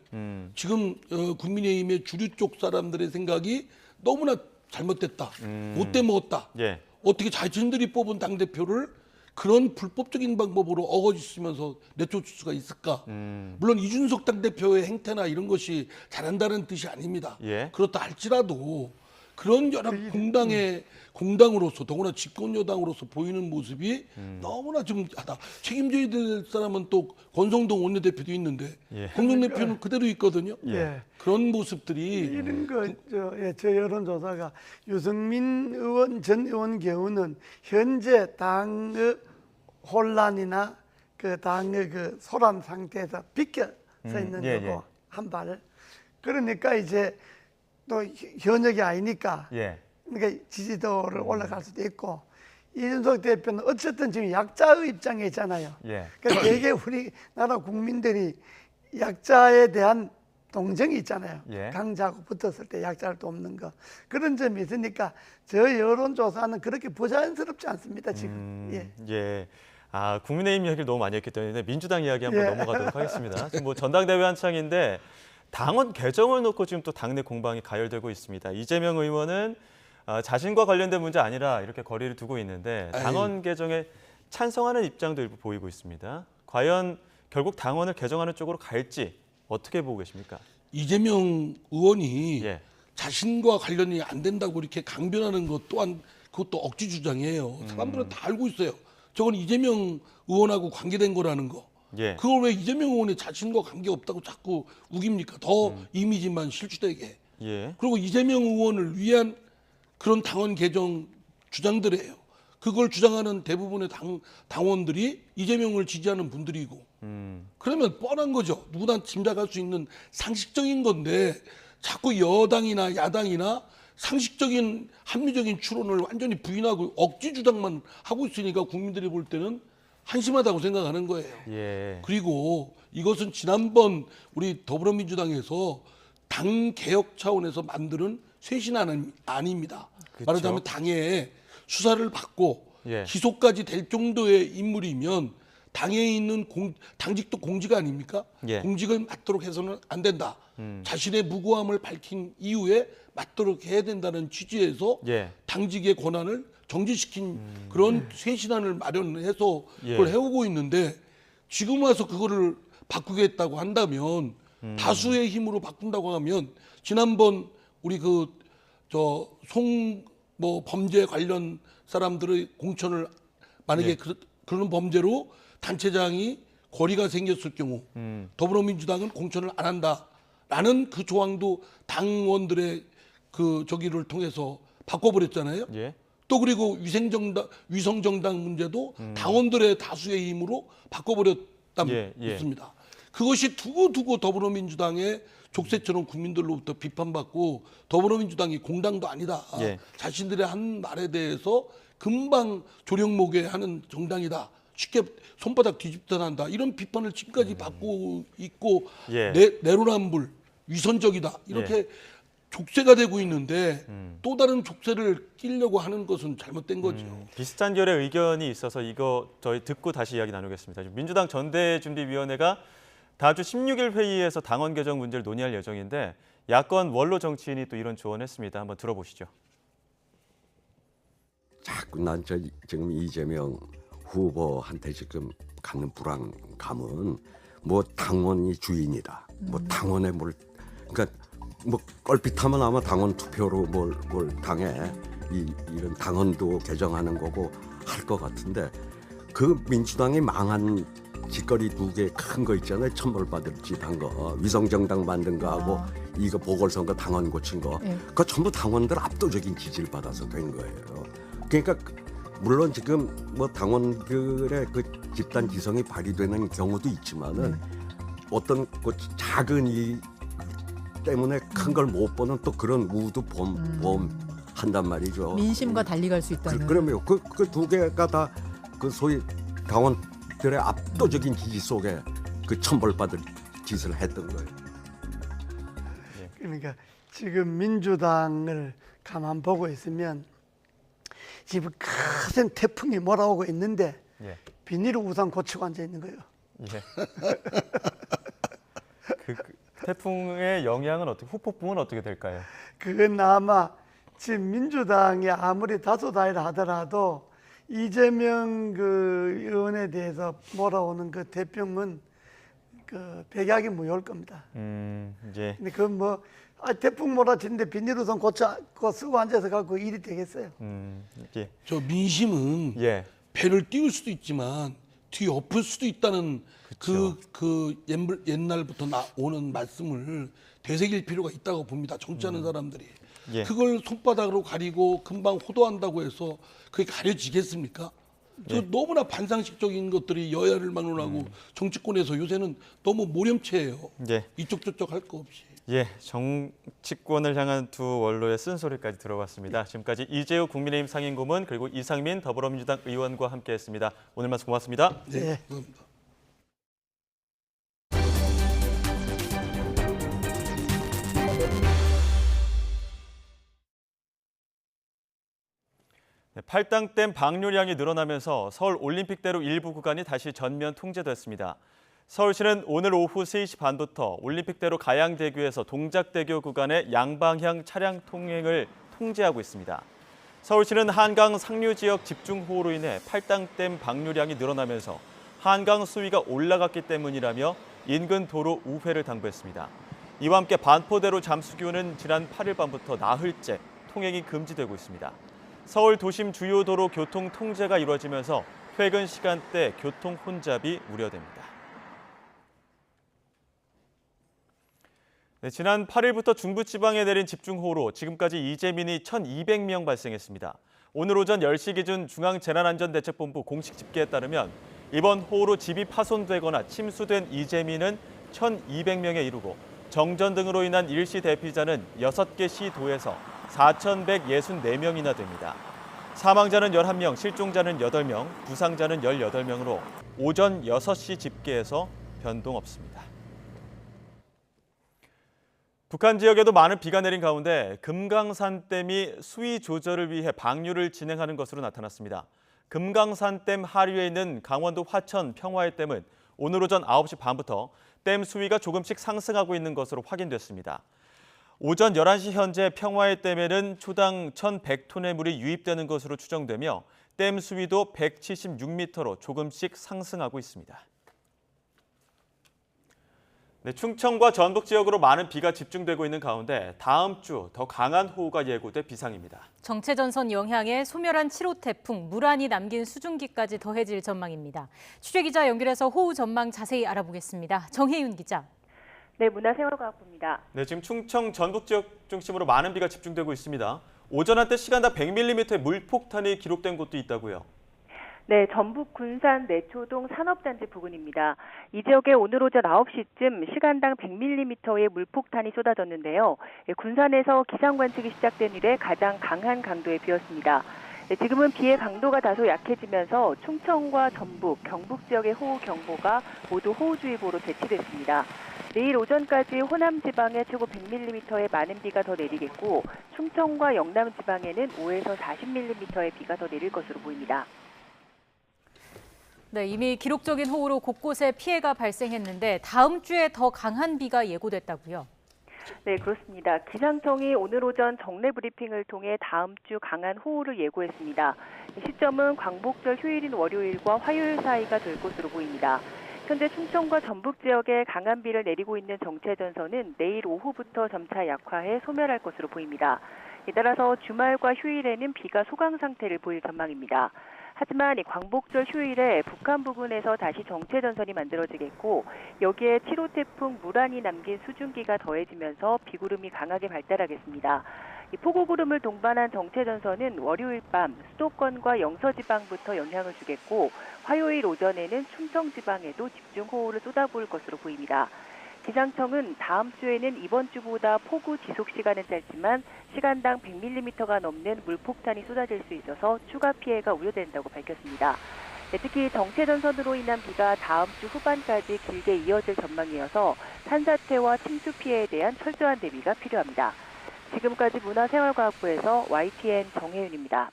지금 국민의힘의 주류 쪽 사람들의 생각이 너무나 잘못됐다. 못돼 먹었다. 예. 어떻게 자신들이 뽑은 당대표를 그런 불법적인 방법으로 어거지쓰면서 내쫓을 수가 있을까? 물론 이준석 당대표의 행태나 이런 것이 잘한다는 뜻이 아닙니다. 예. 그렇다 할지라도 그런 여러 공당으로서 더구나 집권 여당으로서 보이는 모습이 너무나 좀 하다. 책임져야 될 사람은 또 권성동 원내대표도 있는데 예. 공동 대표는 그대로 있거든요. 예. 그런 모습들이 이런 저 여론조사가 유승민 의원 전 의원 경우는 현재 당의 혼란이나 당의 소란 상태에서 비껴서 있는 예, 거고 예. 한 발. 그러니까 이제 또 현역이 아니니까 예. 그러니까 지지도를 올라갈 수도 있고 이준석 대표는 어쨌든 지금 약자의 입장에 있잖아요. 예. 그러니까 되게 우리나라 국민들이 약자에 대한 동정이 있잖아요. 예. 강자하고 붙었을 때 약자를 돕는 거. 그런 점이 있으니까 저 여론조사는 그렇게 부자연스럽지 않습니다, 지금. 예. 국민의힘 이야기를 너무 많이 했기 때문에 민주당 이야기 한번 예. 넘어가도록 하겠습니다. 지금 뭐 전당대회 한창인데 당원 개정을 놓고 지금 또 당내 공방이 가열되고 있습니다. 이재명 의원은 자신과 관련된 문제 아니라 이렇게 거리를 두고 있는데 당원 개정에 찬성하는 입장도 일부 보이고 있습니다. 과연 결국 당원을 개정하는 쪽으로 갈지 어떻게 보고 계십니까? 이재명 의원이 예. 자신과 관련이 안 된다고 이렇게 강변하는 것 또한 그것도 억지 주장이에요. 사람들은 다 알고 있어요. 저건 이재명 의원하고 관계된 거라는 거. 예. 그걸 왜 이재명 의원이 자신과 관계없다고 자꾸 우깁니까? 더 이미지만 실추되게. 예. 그리고 이재명 의원을 위한 그런 당원 개정 주장들이에요. 그걸 주장하는 대부분의 당원들이 이재명을 지지하는 분들이고. 그러면 뻔한 거죠. 누구나 짐작할 수 있는 상식적인 건데 자꾸 여당이나 야당이나 상식적인 합리적인 추론을 완전히 부인하고 억지 주장만 하고 있으니까 국민들이 볼 때는 한심하다고 생각하는 거예요. 예. 그리고 이것은 지난번 우리 더불어민주당에서 당 개혁 차원에서 만드는 쇄신안입니다. 그쵸? 말하자면 당에 수사를 받고 예. 기소까지 될 정도의 인물이면 당에 있는 당직도 공직 아닙니까? 예. 공직을 맡도록 해서는 안 된다. 자신의 무고함을 밝힌 이후에 맡도록 해야 된다는 취지에서 예. 당직의 권한을 정지시킨 그런 쇄신안을 마련해서 그걸 해오고 있는데 지금 와서 그거를 바꾸겠다고 한다면 다수의 힘으로 바꾼다고 하면 지난번 우리 범죄 관련 사람들의 공천을 만약에 그런 범죄로 단체장이 거리가 생겼을 경우 더불어민주당은 공천을 안 한다라는 그 조항도 당원들의 저기를 통해서 바꿔버렸잖아요. 예. 또 그리고 위성정당 문제도 당원들의 다수의 힘으로 바꿔버렸습니다. 그것이 두고 더불어민주당의 족쇄처럼 국민들로부터 비판받고 더불어민주당이 공당도 아니다. 자신들의 한 말에 대해서 금방 조력목에 하는 정당이다. 쉽게 손바닥 뒤집던한다. 이런 비판을 지금까지 받고 있고 내로남불, 위선적이다. 이렇게 족쇄가 되고 있는데 또 다른 족쇄를 끼려고 하는 것은 잘못된 거죠. 비슷한 결의 의견이 있어서 이거 저희 듣고 다시 이야기 나누겠습니다. 민주당 전대준비위원회가 다음 주 16일 회의에서 당원 개정 문제를 논의할 예정인데 야권 원로 정치인이 또 이런 조언했습니다. 한번 들어보시죠. 자꾸 난 지금 이재명 후보한테 지금 갖는 불안감은 뭐 당원이 주인이다. 뭐 당원의 뭘 그러니까 뭐 껄핏하면 아마 당원 투표로 뭘 당해 이런 당원도 개정하는 거고 할 것 같은데 그 민주당이 망한 짓거리 2개 큰 거 있잖아요. 천벌받을 짓 한 거 위성정당 만든 거 하고 이거 보궐선거 당원 고친 거 그거 전부 당원들 압도적인 지지를 받아서 된 거예요. 그러니까 물론 지금 뭐 당원들의 그 집단 지성이 발휘되는 경우도 있지만은 어떤 그 작은 이 때문에 큰 걸 못 보는 또 그런 우도 한단 말이죠. 민심과 달리 갈 수 있다는. 그러면 그 2개가 다 그 소위 당원들의 압도적인 지지 속에 그 천벌받을 짓을 했던 거예요. 그러니까 지금 민주당을 가만 보고 있으면 지금 큰 태풍이 몰아오고 있는데 비닐 우산 고치고 앉아 있는 거예요. 그 태풍의 영향은 어떻게 후폭풍은 어떻게 될까요? 그건 아마 지금 민주당이 아무리 다소다이라 하더라도 이재명 그 의원에 대해서 몰아오는 그 태풍은 그 백약이 무효일 겁니다. 근데 그건 뭐 태풍 몰아치는데 비닐우산 고쳐 쓰고 앉아서 갖고 일이 되겠어요. 저 민심은 배를 띄울 수도 있지만 뒤엎을 수도 있다는 그 옛날부터 오는 말씀을 되새길 필요가 있다고 봅니다. 정치하는 사람들이. 그걸 손바닥으로 가리고 금방 호도한다고 해서 그게 가려지겠습니까? 저 너무나 반상식적인 것들이 여야를 막론하고 정치권에서 요새는 너무 모렴치해요. 이쪽 저쪽 할 거 없이. 정치권을 향한 두 원로의 쓴소리까지 들어봤습니다. 지금까지 이재우 국민의힘 상임고문 그리고 이상민 더불어민주당 의원과 함께했습니다. 오늘 말씀 고맙습니다. 네, 감사합니다. 팔당댐 방류량이 늘어나면서 서울 올림픽대로 일부 구간이 다시 전면 통제됐습니다. 서울시는 오늘 오후 3시 반부터 올림픽대로 가양대교에서 동작대교 구간의 양방향 차량 통행을 통제하고 있습니다. 서울시는 한강 상류 지역 집중호우로 인해 팔당댐 방류량이 늘어나면서 한강 수위가 올라갔기 때문이라며 인근 도로 우회를 당부했습니다. 이와 함께 반포대로 잠수교는 지난 8일 밤부터 나흘째 통행이 금지되고 있습니다. 서울 도심 주요 도로 교통 통제가 이루어지면서 퇴근 시간대 교통 혼잡이 우려됩니다. 지난 8일부터 중부지방에 내린 집중호우로 지금까지 이재민이 1,200명 발생했습니다. 오늘 오전 10시 기준 중앙재난안전대책본부 공식 집계에 따르면 이번 호우로 집이 파손되거나 침수된 이재민은 1,200명에 이르고 정전 등으로 인한 일시 대피자는 6개 시도에서 4,164명이나 됩니다. 사망자는 11명, 실종자는 8명, 부상자는 18명으로 오전 6시 집계에서 변동 없습니다. 북한 지역에도 많은 비가 내린 가운데 금강산댐이 수위 조절을 위해 방류를 진행하는 것으로 나타났습니다. 금강산댐 하류에 있는 강원도 화천 평화의 댐은 오늘 오전 9시 반부터 댐 수위가 조금씩 상승하고 있는 것으로 확인됐습니다. 오전 11시 현재 평화의 댐에는 초당 1,100톤의 물이 유입되는 것으로 추정되며 댐 수위도 176m로 조금씩 상승하고 있습니다. 충청과 전북 지역으로 많은 비가 집중되고 있는 가운데 다음 주 더 강한 호우가 예고돼 비상입니다. 정체전선 영향에 소멸한 7호 태풍 무란이 남긴 수증기까지 더해질 전망입니다. 취재기자 연결해서 호우 전망 자세히 알아보겠습니다. 정혜윤 기자. 네, 문화생활과학부입니다. 지금 충청 전북 지역 중심으로 많은 비가 집중되고 있습니다. 오전 한때 시간당 100mm의 물폭탄이 기록된 곳도 있다고요. 네, 전북 군산 내초동 산업단지 부근입니다. 이 지역에 오늘 오전 9시쯤 시간당 100mm의 물폭탄이 쏟아졌는데요. 군산에서 기상 관측이 시작된 이래 가장 강한 강도의 비였습니다. 지금은 비의 강도가 다소 약해지면서 충청과 전북, 경북 지역의 호우 경보가 모두 호우주의보로 제치됐습니다. 내일 오전까지 호남 지방에 최고 100mm의 많은 비가 더 내리겠고 충청과 영남 지방에는 5에서 40mm의 비가 더 내릴 것으로 보입니다. 네, 이미 기록적인 호우로 곳곳에 피해가 발생했는데 다음 주에 더 강한 비가 예고됐다고요? 네, 그렇습니다. 기상청이 오늘 오전 정례 브리핑을 통해 다음 주 강한 호우를 예고했습니다. 시점은 광복절 휴일인 월요일과 화요일 사이가 될 것으로 보입니다. 현재 충청과 전북 지역에 강한 비를 내리고 있는 정체전선은 내일 오후부터 점차 약화해 소멸할 것으로 보입니다. 따라서 주말과 휴일에는 비가 소강 상태를 보일 전망입니다. 하지만 광복절 휴일에 북한 부근에서 다시 정체전선이 만들어지겠고 여기에 7호 태풍 무란이 남긴 수증기가 더해지면서 비구름이 강하게 발달하겠습니다. 이 폭우구름을 동반한 정체전선은 월요일 밤 수도권과 영서지방부터 영향을 주겠고 화요일 오전에는 충청지방에도 집중호우를 쏟아부을 것으로 보입니다. 기상청은 다음 주에는 이번 주보다 폭우 지속 시간은 짧지만 시간당 100mm가 넘는 물폭탄이 쏟아질 수 있어서 추가 피해가 우려된다고 밝혔습니다. 특히 정체전선으로 인한 비가 다음 주 후반까지 길게 이어질 전망이어서 산사태와 침수 피해에 대한 철저한 대비가 필요합니다. 지금까지 문화생활과학부에서 YTN 정혜윤입니다.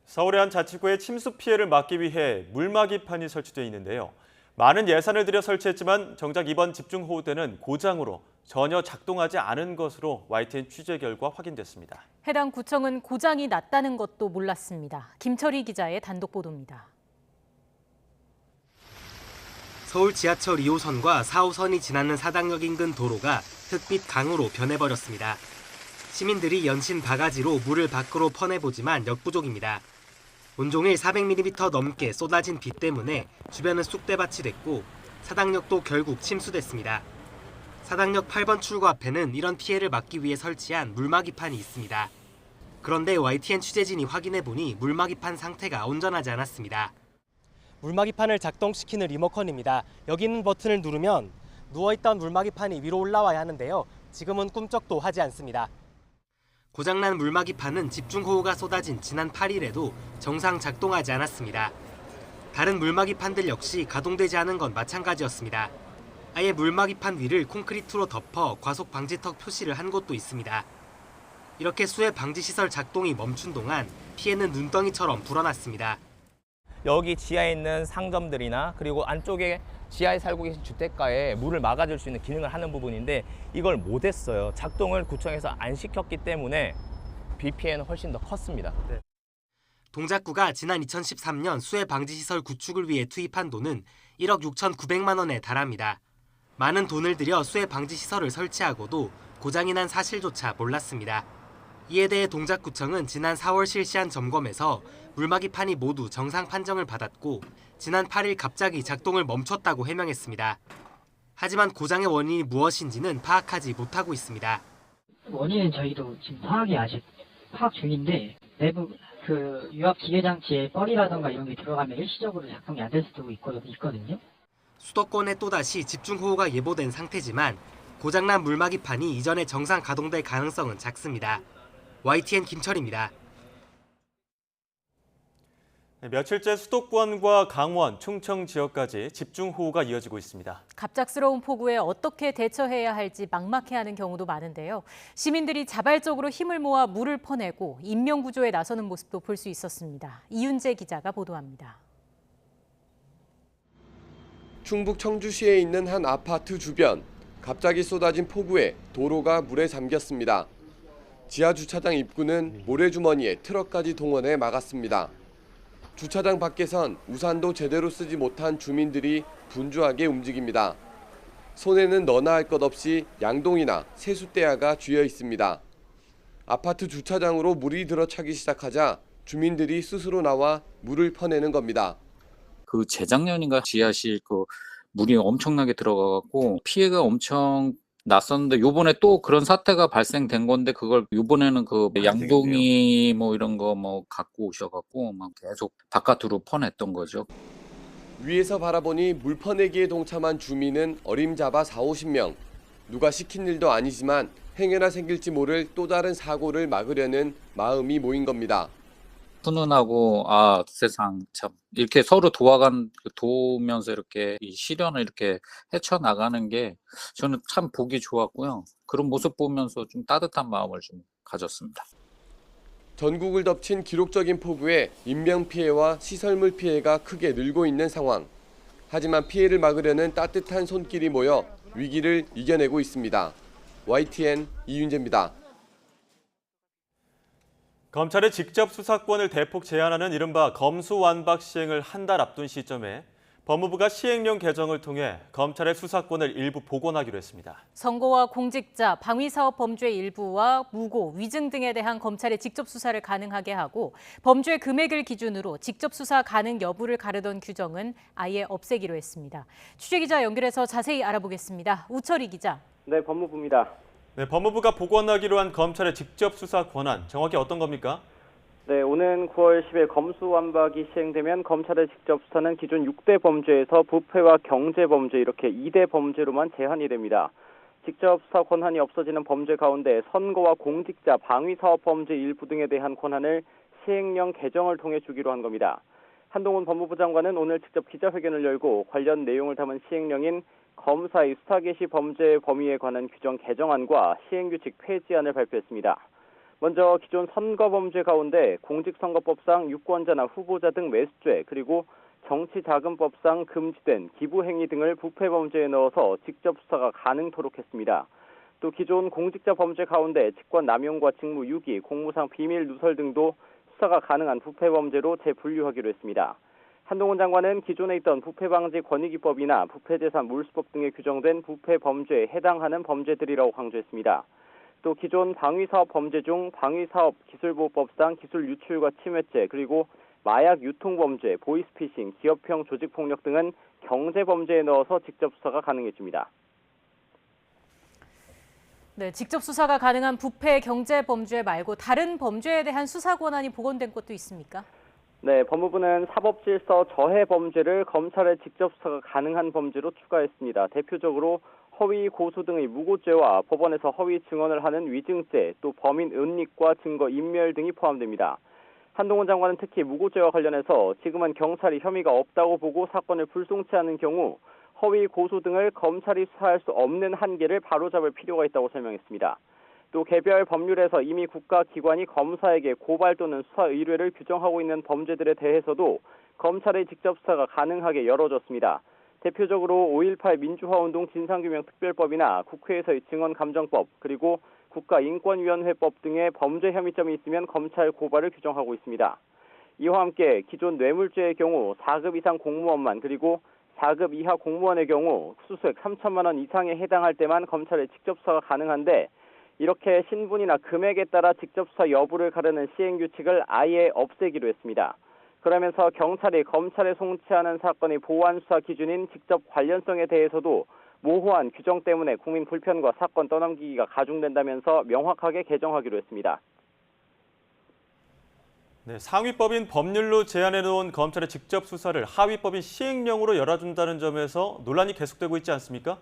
서울의 한 자치구의 침수 피해를 막기 위해 물막이판이 설치되어 있는데요. 많은 예산을 들여 설치했지만 정작 이번 집중호우 때는 고장으로 전혀 작동하지 않은 것으로 YTN 취재 결과 확인됐습니다. 해당 구청은 고장이 났다는 것도 몰랐습니다. 김철희 기자의 단독 보도입니다. 서울 지하철 2호선과 4호선이 지나는 사당역 인근 도로가 흑빛 강으로 변해버렸습니다. 시민들이 연신 바가지로 물을 밖으로 퍼내보지만 역부족입니다. 온종일 400mm 넘게 쏟아진 비 때문에 주변은 쑥대밭이 됐고 사당역도 결국 침수됐습니다. 사당역 8번 출구 앞에는 이런 피해를 막기 위해 설치한 물막이판이 있습니다. 그런데 YTN 취재진이 확인해보니 물막이판 상태가 온전하지 않았습니다. 물막이판을 작동시키는 리모컨입니다. 여기 있는 버튼을 누르면 누워있던 물막이판이 위로 올라와야 하는데요. 지금은 꿈쩍도 하지 않습니다. 고장난 물막이판은 집중호우가 쏟아진 지난 8일에도 정상 작동하지 않았습니다. 다른 물막이판들 역시 가동되지 않은 건 마찬가지였습니다. 아예 물막이판 위를 콘크리트로 덮어 과속 방지턱 표시를 한 곳도 있습니다. 이렇게 수해 방지시설 작동이 멈춘 동안 피해는 눈덩이처럼 불어났습니다. 여기 지하에 있는 상점들이나 그리고 안쪽에 지하에 살고 계신 주택가에 물을 막아줄 수 있는 기능을 하는 부분인데 이걸 못했어요. 작동을 구청에서 안 시켰기 때문에 비 피해는 훨씬 더 컸습니다. 네. 동작구가 지난 2013년 수해 방지시설 구축을 위해 투입한 돈은 1억 6,900만 원에 달합니다. 많은 돈을 들여 수해 방지시설을 설치하고도 고장이 난 사실조차 몰랐습니다. 이에 대해 동작구청은 지난 4월 실시한 점검에서 물막이판이 모두 정상 판정을 받았고 지난 8일 갑자기 작동을 멈췄다고 해명했습니다. 하지만 고장의 원인이 무엇인지는 파악하지 못하고 있습니다. 원인은 저희도 지금 파악 중인데 내부 유압 기계 장치에 뻘이라던가 이런 게 들어가면 일시적으로 작동이 안 될 수도 있거든요. 수도권에 또다시 집중호우가 예보된 상태지만 고장난 물막이판이 이전에 정상 가동될 가능성은 작습니다. YTN 김철입니다. 며칠째 수도권과 강원, 충청 지역까지 집중호우가 이어지고 있습니다. 갑작스러운 폭우에 어떻게 대처해야 할지 막막해하는 경우도 많은데요. 시민들이 자발적으로 힘을 모아 물을 퍼내고 인명구조에 나서는 모습도 볼 수 있었습니다. 이윤재 기자가 보도합니다. 충북 청주시에 있는 한 아파트 주변. 갑자기 쏟아진 폭우에 도로가 물에 잠겼습니다. 지하 주차장 입구는 모래주머니에 트럭까지 동원해 막았습니다. 주차장 밖에선 우산도 제대로 쓰지 못한 주민들이 분주하게 움직입니다. 손에는 너나 할 것 없이 양동이나 세숫대야가 쥐어 있습니다. 아파트 주차장으로 물이 들어차기 시작하자 주민들이 스스로 나와 물을 퍼내는 겁니다. 재작년인가 지하실 물이 엄청나게 들어가고 피해가 엄청 났었는데 요번에 또 그런 사태가 발생된 건데 그걸 요번에는 양동이 이런 거 갖고 오셔갖고 막 계속 바깥으로 퍼냈던 거죠. 위에서 바라보니 물 퍼내기에 동참한 주민은 어림잡아 40-50명. 누가 시킨 일도 아니지만 행여나 생길지 모를 또 다른 사고를 막으려는 마음이 모인 겁니다. 훈훈하고 세상 참 이렇게 서로 도우면서 이렇게 이 시련을 이렇게 헤쳐나가는 게 저는 참 보기 좋았고요. 그런 모습 보면서 좀 따뜻한 마음을 좀 가졌습니다. 전국을 덮친 기록적인 폭우에 인명피해와 시설물 피해가 크게 늘고 있는 상황. 하지만 피해를 막으려는 따뜻한 손길이 모여 위기를 이겨내고 있습니다. YTN 이윤재입니다. 검찰의 직접 수사권을 대폭 제한하는 이른바 검수완박 시행을 한 달 앞둔 시점에 법무부가 시행령 개정을 통해 검찰의 수사권을 일부 복원하기로 했습니다. 선거와 공직자, 방위사업 범죄 일부와 무고, 위증 등에 대한 검찰의 직접 수사를 가능하게 하고 범죄 금액을 기준으로 직접 수사 가능 여부를 가르던 규정은 아예 없애기로 했습니다. 취재기자 연결해서 자세히 알아보겠습니다. 우철희 기자. 네, 법무부입니다. 네, 법무부가 복원하기로 한 검찰의 직접 수사 권한, 정확히 어떤 겁니까? 네, 오는 9월 10일 검수완박이 시행되면 검찰의 직접 수사는 기존 6대 범죄에서 부패와 경제범죄 이렇게 2대 범죄로만 제한이 됩니다. 직접 수사 권한이 없어지는 범죄 가운데 선거와 공직자, 방위사업 범죄 일부 등에 대한 권한을 시행령 개정을 통해 주기로 한 겁니다. 한동훈 법무부 장관은 오늘 직접 기자회견을 열고 관련 내용을 담은 시행령인 검사의 수사 개시 범죄 범위에 관한 규정 개정안과 시행규칙 폐지안을 발표했습니다. 먼저 기존 선거범죄 가운데 공직선거법상 유권자나 후보자 등 매수죄 그리고 정치자금법상 금지된 기부행위 등을 부패범죄에 넣어서 직접 수사가 가능토록 했습니다. 또 기존 공직자 범죄 가운데 직권남용과 직무유기, 공무상 비밀 누설 등도 수사가 가능한 부패범죄로 재분류하기로 했습니다. 한동훈 장관은 기존에 있던 부패방지 권익위법이나 부패재산 몰수법 등에 규정된 부패범죄에 해당하는 범죄들이라고 강조했습니다. 또 기존 방위사업 범죄 중 방위사업 기술보호법상 기술유출과 침해죄 그리고 마약 유통범죄, 보이스피싱, 기업형 조직폭력 등은 경제범죄에 넣어서 직접 수사가 가능해집니다. 네, 직접 수사가 가능한 부패 경제범죄 말고 다른 범죄에 대한 수사 권한이 복원된 것도 있습니까? 네, 법무부는 사법질서 저해 범죄를 검찰의 직접 수사가 가능한 범죄로 추가했습니다. 대표적으로 허위 고소 등의 무고죄와 법원에서 허위 증언을 하는 위증죄, 또 범인 은닉과 증거 인멸 등이 포함됩니다. 한동훈 장관은 특히 무고죄와 관련해서 지금은 경찰이 혐의가 없다고 보고 사건을 불송치 않은 경우 허위 고소 등을 검찰이 수사할 수 없는 한계를 바로잡을 필요가 있다고 설명했습니다. 또 개별 법률에서 이미 국가기관이 검사에게 고발 또는 수사 의뢰를 규정하고 있는 범죄들에 대해서도 검찰의 직접 수사가 가능하게 열어줬습니다. 대표적으로 5.18 민주화운동 진상규명특별법이나 국회에서의 증언감정법 그리고 국가인권위원회법 등의 범죄 혐의점이 있으면 검찰 고발을 규정하고 있습니다. 이와 함께 기존 뇌물죄의 경우 4급 이상 공무원만 그리고 4급 이하 공무원의 경우 수수액 3천만 원 이상에 해당할 때만 검찰의 직접 수사가 가능한데 이렇게 신분이나 금액에 따라 직접 수사 여부를 가르는 시행규칙을 아예 없애기로 했습니다. 그러면서 경찰이 검찰에 송치하는 사건의 보완 수사 기준인 직접 관련성에 대해서도 모호한 규정 때문에 국민 불편과 사건 떠넘기기가 가중된다면서 명확하게 개정하기로 했습니다. 네, 상위법인 법률로 제한해놓은 검찰의 직접 수사를 하위법인 시행령으로 열어준다는 점에서 논란이 계속되고 있지 않습니까?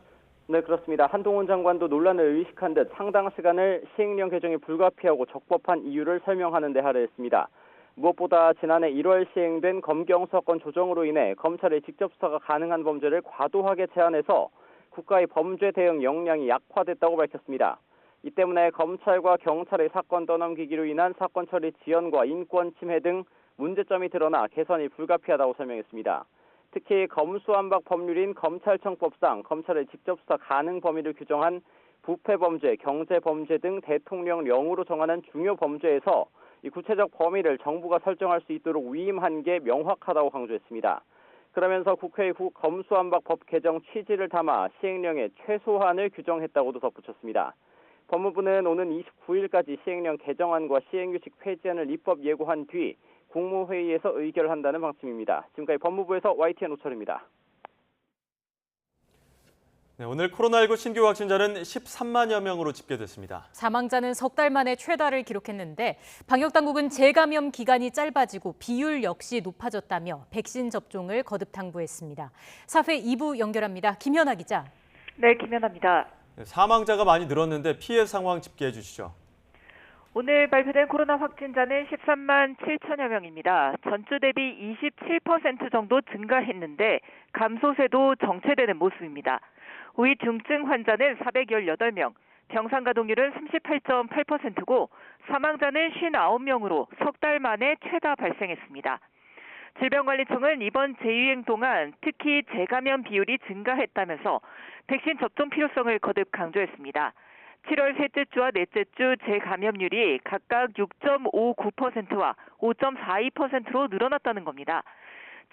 네, 그렇습니다. 한동훈 장관도 논란을 의식한 듯 상당 시간을 시행령 개정이 불가피하고 적법한 이유를 설명하는 데 할애했습니다. 무엇보다 지난해 1월 시행된 검경수사권 조정으로 인해 검찰의 직접 수사가 가능한 범죄를 과도하게 제한해서 국가의 범죄 대응 역량이 약화됐다고 밝혔습니다. 이 때문에 검찰과 경찰의 사건 떠넘기기로 인한 사건 처리 지연과 인권 침해 등 문제점이 드러나 개선이 불가피하다고 설명했습니다. 특히 검수완박 법률인 검찰청법상 검찰의 직접 수사 가능 범위를 규정한 부패범죄, 경제범죄 등 대통령령으로 정하는 중요 범죄에서 이 구체적 범위를 정부가 설정할 수 있도록 위임한 게 명확하다고 강조했습니다. 그러면서 국회의 검수완박 법 개정 취지를 담아 시행령의 최소한을 규정했다고도 덧붙였습니다. 법무부는 오는 29일까지 시행령 개정안과 시행규칙 폐지안을 입법 예고한 뒤 국무회의에서 의결한다는 방침입니다. 지금까지 법무부에서 YTN 오철입니다. 네, 오늘 코로나19 신규 확진자는 13만여 명으로 집계됐습니다. 사망자는 석 달 만에 최다를 기록했는데 방역당국은 재감염 기간이 짧아지고 비율 역시 높아졌다며 백신 접종을 거듭 당부했습니다. 사회 2부 연결합니다. 김현아 기자. 네, 김현아입니다. 네, 사망자가 많이 늘었는데 피해 상황 집계해 주시죠. 오늘 발표된 코로나 확진자는 13만 7천여 명입니다. 전주 대비 27% 정도 증가했는데 감소세도 정체되는 모습입니다. 우이 중증 환자는 418명, 병상 가동률은 38.8%고 사망자는 59명으로 석 달 만에 최다 발생했습니다. 질병관리청은 이번 재유행 동안 특히 재감염 비율이 증가했다면서 백신 접종 필요성을 거듭 강조했습니다. 7월 셋째 주와 넷째 주 재감염률이 각각 6.59%와 5.42%로 늘어났다는 겁니다.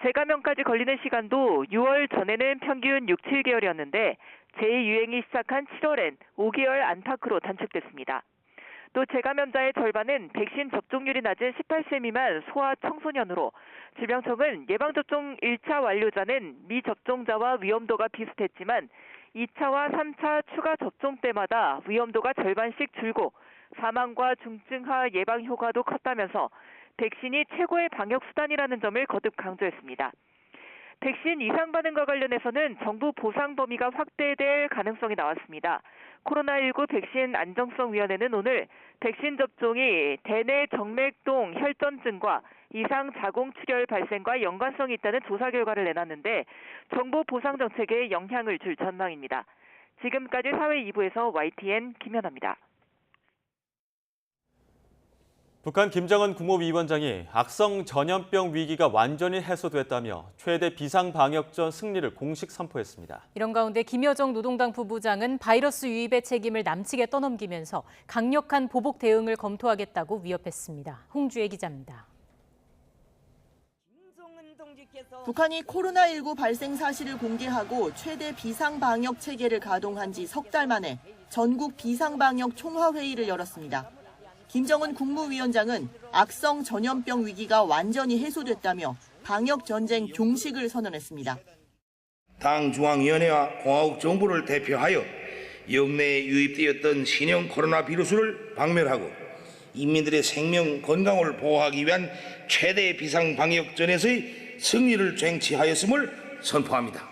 재감염까지 걸리는 시간도 6월 전에는 평균 6, 7개월이었는데 재유행이 시작한 7월엔 5개월 안팎으로 단축됐습니다. 또 재감염자의 절반은 백신 접종률이 낮은 18세 미만 소아 청소년으로 질병청은 예방접종 1차 완료자는 미접종자와 위험도가 비슷했지만 2차와 3차 추가 접종 때마다 위험도가 절반씩 줄고 사망과 중증화 예방 효과도 컸다면서 백신이 최고의 방역 수단이라는 점을 거듭 강조했습니다. 백신 이상 반응과 관련해서는 정부 보상 범위가 확대될 가능성이 나왔습니다. 코로나19 백신 안정성위원회는 오늘 백신 접종이 대뇌 정맥동 혈전증과 이상 자궁출혈 발생과 연관성이 있다는 조사 결과를 내놨는데 정부 보상 정책에 영향을 줄 전망입니다. 지금까지 사회 2부에서 YTN 김연아입니다. 북한 김정은 국무위원장이 악성 전염병 위기가 완전히 해소됐다며 최대 비상방역전 승리를 공식 선포했습니다. 이런 가운데 김여정 노동당 부부장은 바이러스 유입의 책임을 남측에 떠넘기면서 강력한 보복 대응을 검토하겠다고 위협했습니다. 홍주혜 기자입니다. 북한이 코로나19 발생 사실을 공개하고 최대 비상방역 체계를 가동한 지 석 달 만에 전국 비상방역 총화회의를 열었습니다. 김정은 국무위원장은 악성 전염병 위기가 완전히 해소됐다며 방역 전쟁 종식을 선언했습니다. 당 중앙위원회와 공화국 정부를 대표하여 역내에 유입되었던 신형 코로나 바이러스를 박멸하고 인민들의 생명 건강을 보호하기 위한 최대 비상방역전에서의 승리를 쟁취하였음을 선포합니다.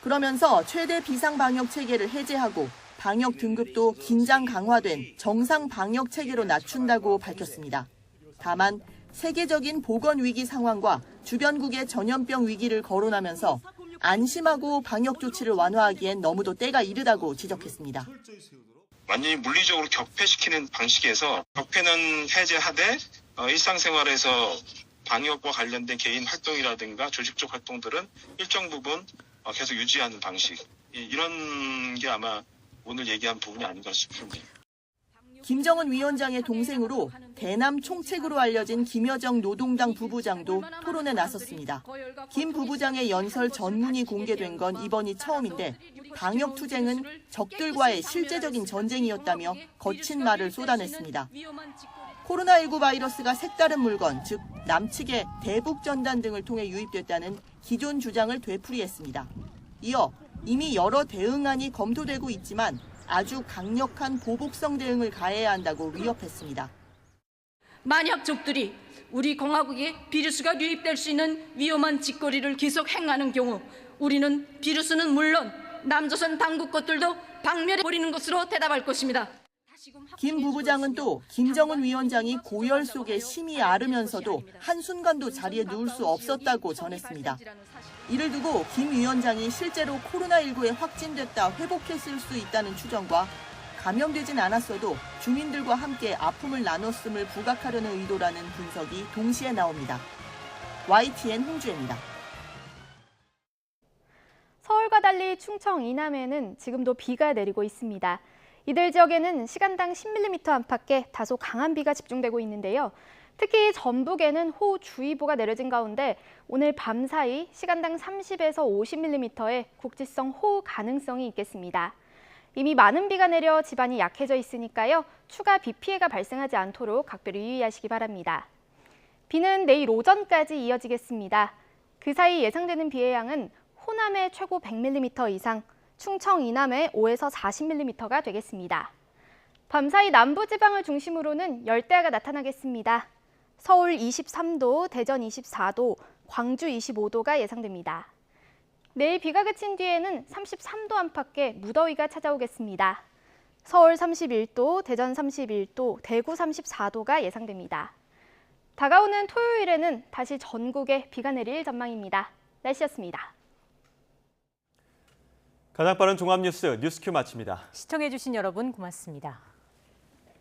그러면서 최대 비상방역 체계를 해제하고 방역 등급도 긴장 강화된 정상 방역 체계로 낮춘다고 밝혔습니다. 다만 세계적인 보건 위기 상황과 주변국의 전염병 위기를 거론하면서 안심하고 방역 조치를 완화하기엔 너무도 때가 이르다고 지적했습니다. 완전히 물리적으로 격퇴시키는 방식에서 격퇴는 해제하되 일상생활에서 방역과 관련된 개인 활동이라든가 조직적 활동들은 일정 부분 계속 유지하는 방식. 이런 게 아마 오늘 얘기한 부분이 아닌가 싶습니다. 김정은 위원장의 동생으로 대남 총책으로 알려진 김여정 노동당 부부장도 토론에 나섰습니다. 김 부부장의 연설 전문이 공개된 건 이번이 처음인데 방역 투쟁은 적들과의 실제적인 전쟁이었다며 거친 말을 쏟아냈습니다. 코로나19 바이러스가 색다른 물건, 즉 남측의 대북 전단 등을 통해 유입됐다는 기존 주장을 되풀이했습니다. 이어 이미 여러 대응안이 검토되고 있지만 아주 강력한 보복성 대응을 가해야 한다고 위협했습니다. 만약 적들이 우리 공화국에 비루스가 유입될 수 있는 위험한 짓거리를 계속 행하는 경우 우리는 비루스는 물론 남조선 당국 것들도 박멸해버리는 것으로 대답할 것입니다. 김 부부장은 또 김정은 위원장이 고열 속에 심히 앓으면서도 한순간도 자리에 누울 수 없었다고 전했습니다. 이를 두고 김 위원장이 실제로 코로나19에 확진됐다 회복했을 수 있다는 추정과 감염되진 않았어도 주민들과 함께 아픔을 나눴음을 부각하려는 의도라는 분석이 동시에 나옵니다. YTN 홍주혜입니다. 서울과 달리 충청 이남에는 지금도 비가 내리고 있습니다. 이들 지역에는 시간당 10mm 안팎의 다소 강한 비가 집중되고 있는데요. 특히 전북에는 호우주의보가 내려진 가운데 오늘 밤 사이 시간당 30에서 50mm의 국지성 호우 가능성이 있겠습니다. 이미 많은 비가 내려 지반이 약해져 있으니까요. 추가 비 피해가 발생하지 않도록 각별히 유의하시기 바랍니다. 비는 내일 오전까지 이어지겠습니다. 그 사이 예상되는 비의 양은 호남에 최고 100mm 이상, 충청 이남에 5에서 40mm가 되겠습니다. 밤사이 남부지방을 중심으로는 열대야가 나타나겠습니다. 서울 23도, 대전 24도, 광주 25도가 예상됩니다. 내일 비가 그친 뒤에는 33도 안팎의 무더위가 찾아오겠습니다. 서울 31도, 대전 31도, 대구 34도가 예상됩니다. 다가오는 토요일에는 다시 전국에 비가 내릴 전망입니다. 날씨였습니다. 가장 빠른 종합뉴스 뉴스큐 마칩니다. 시청해주신 여러분 고맙습니다.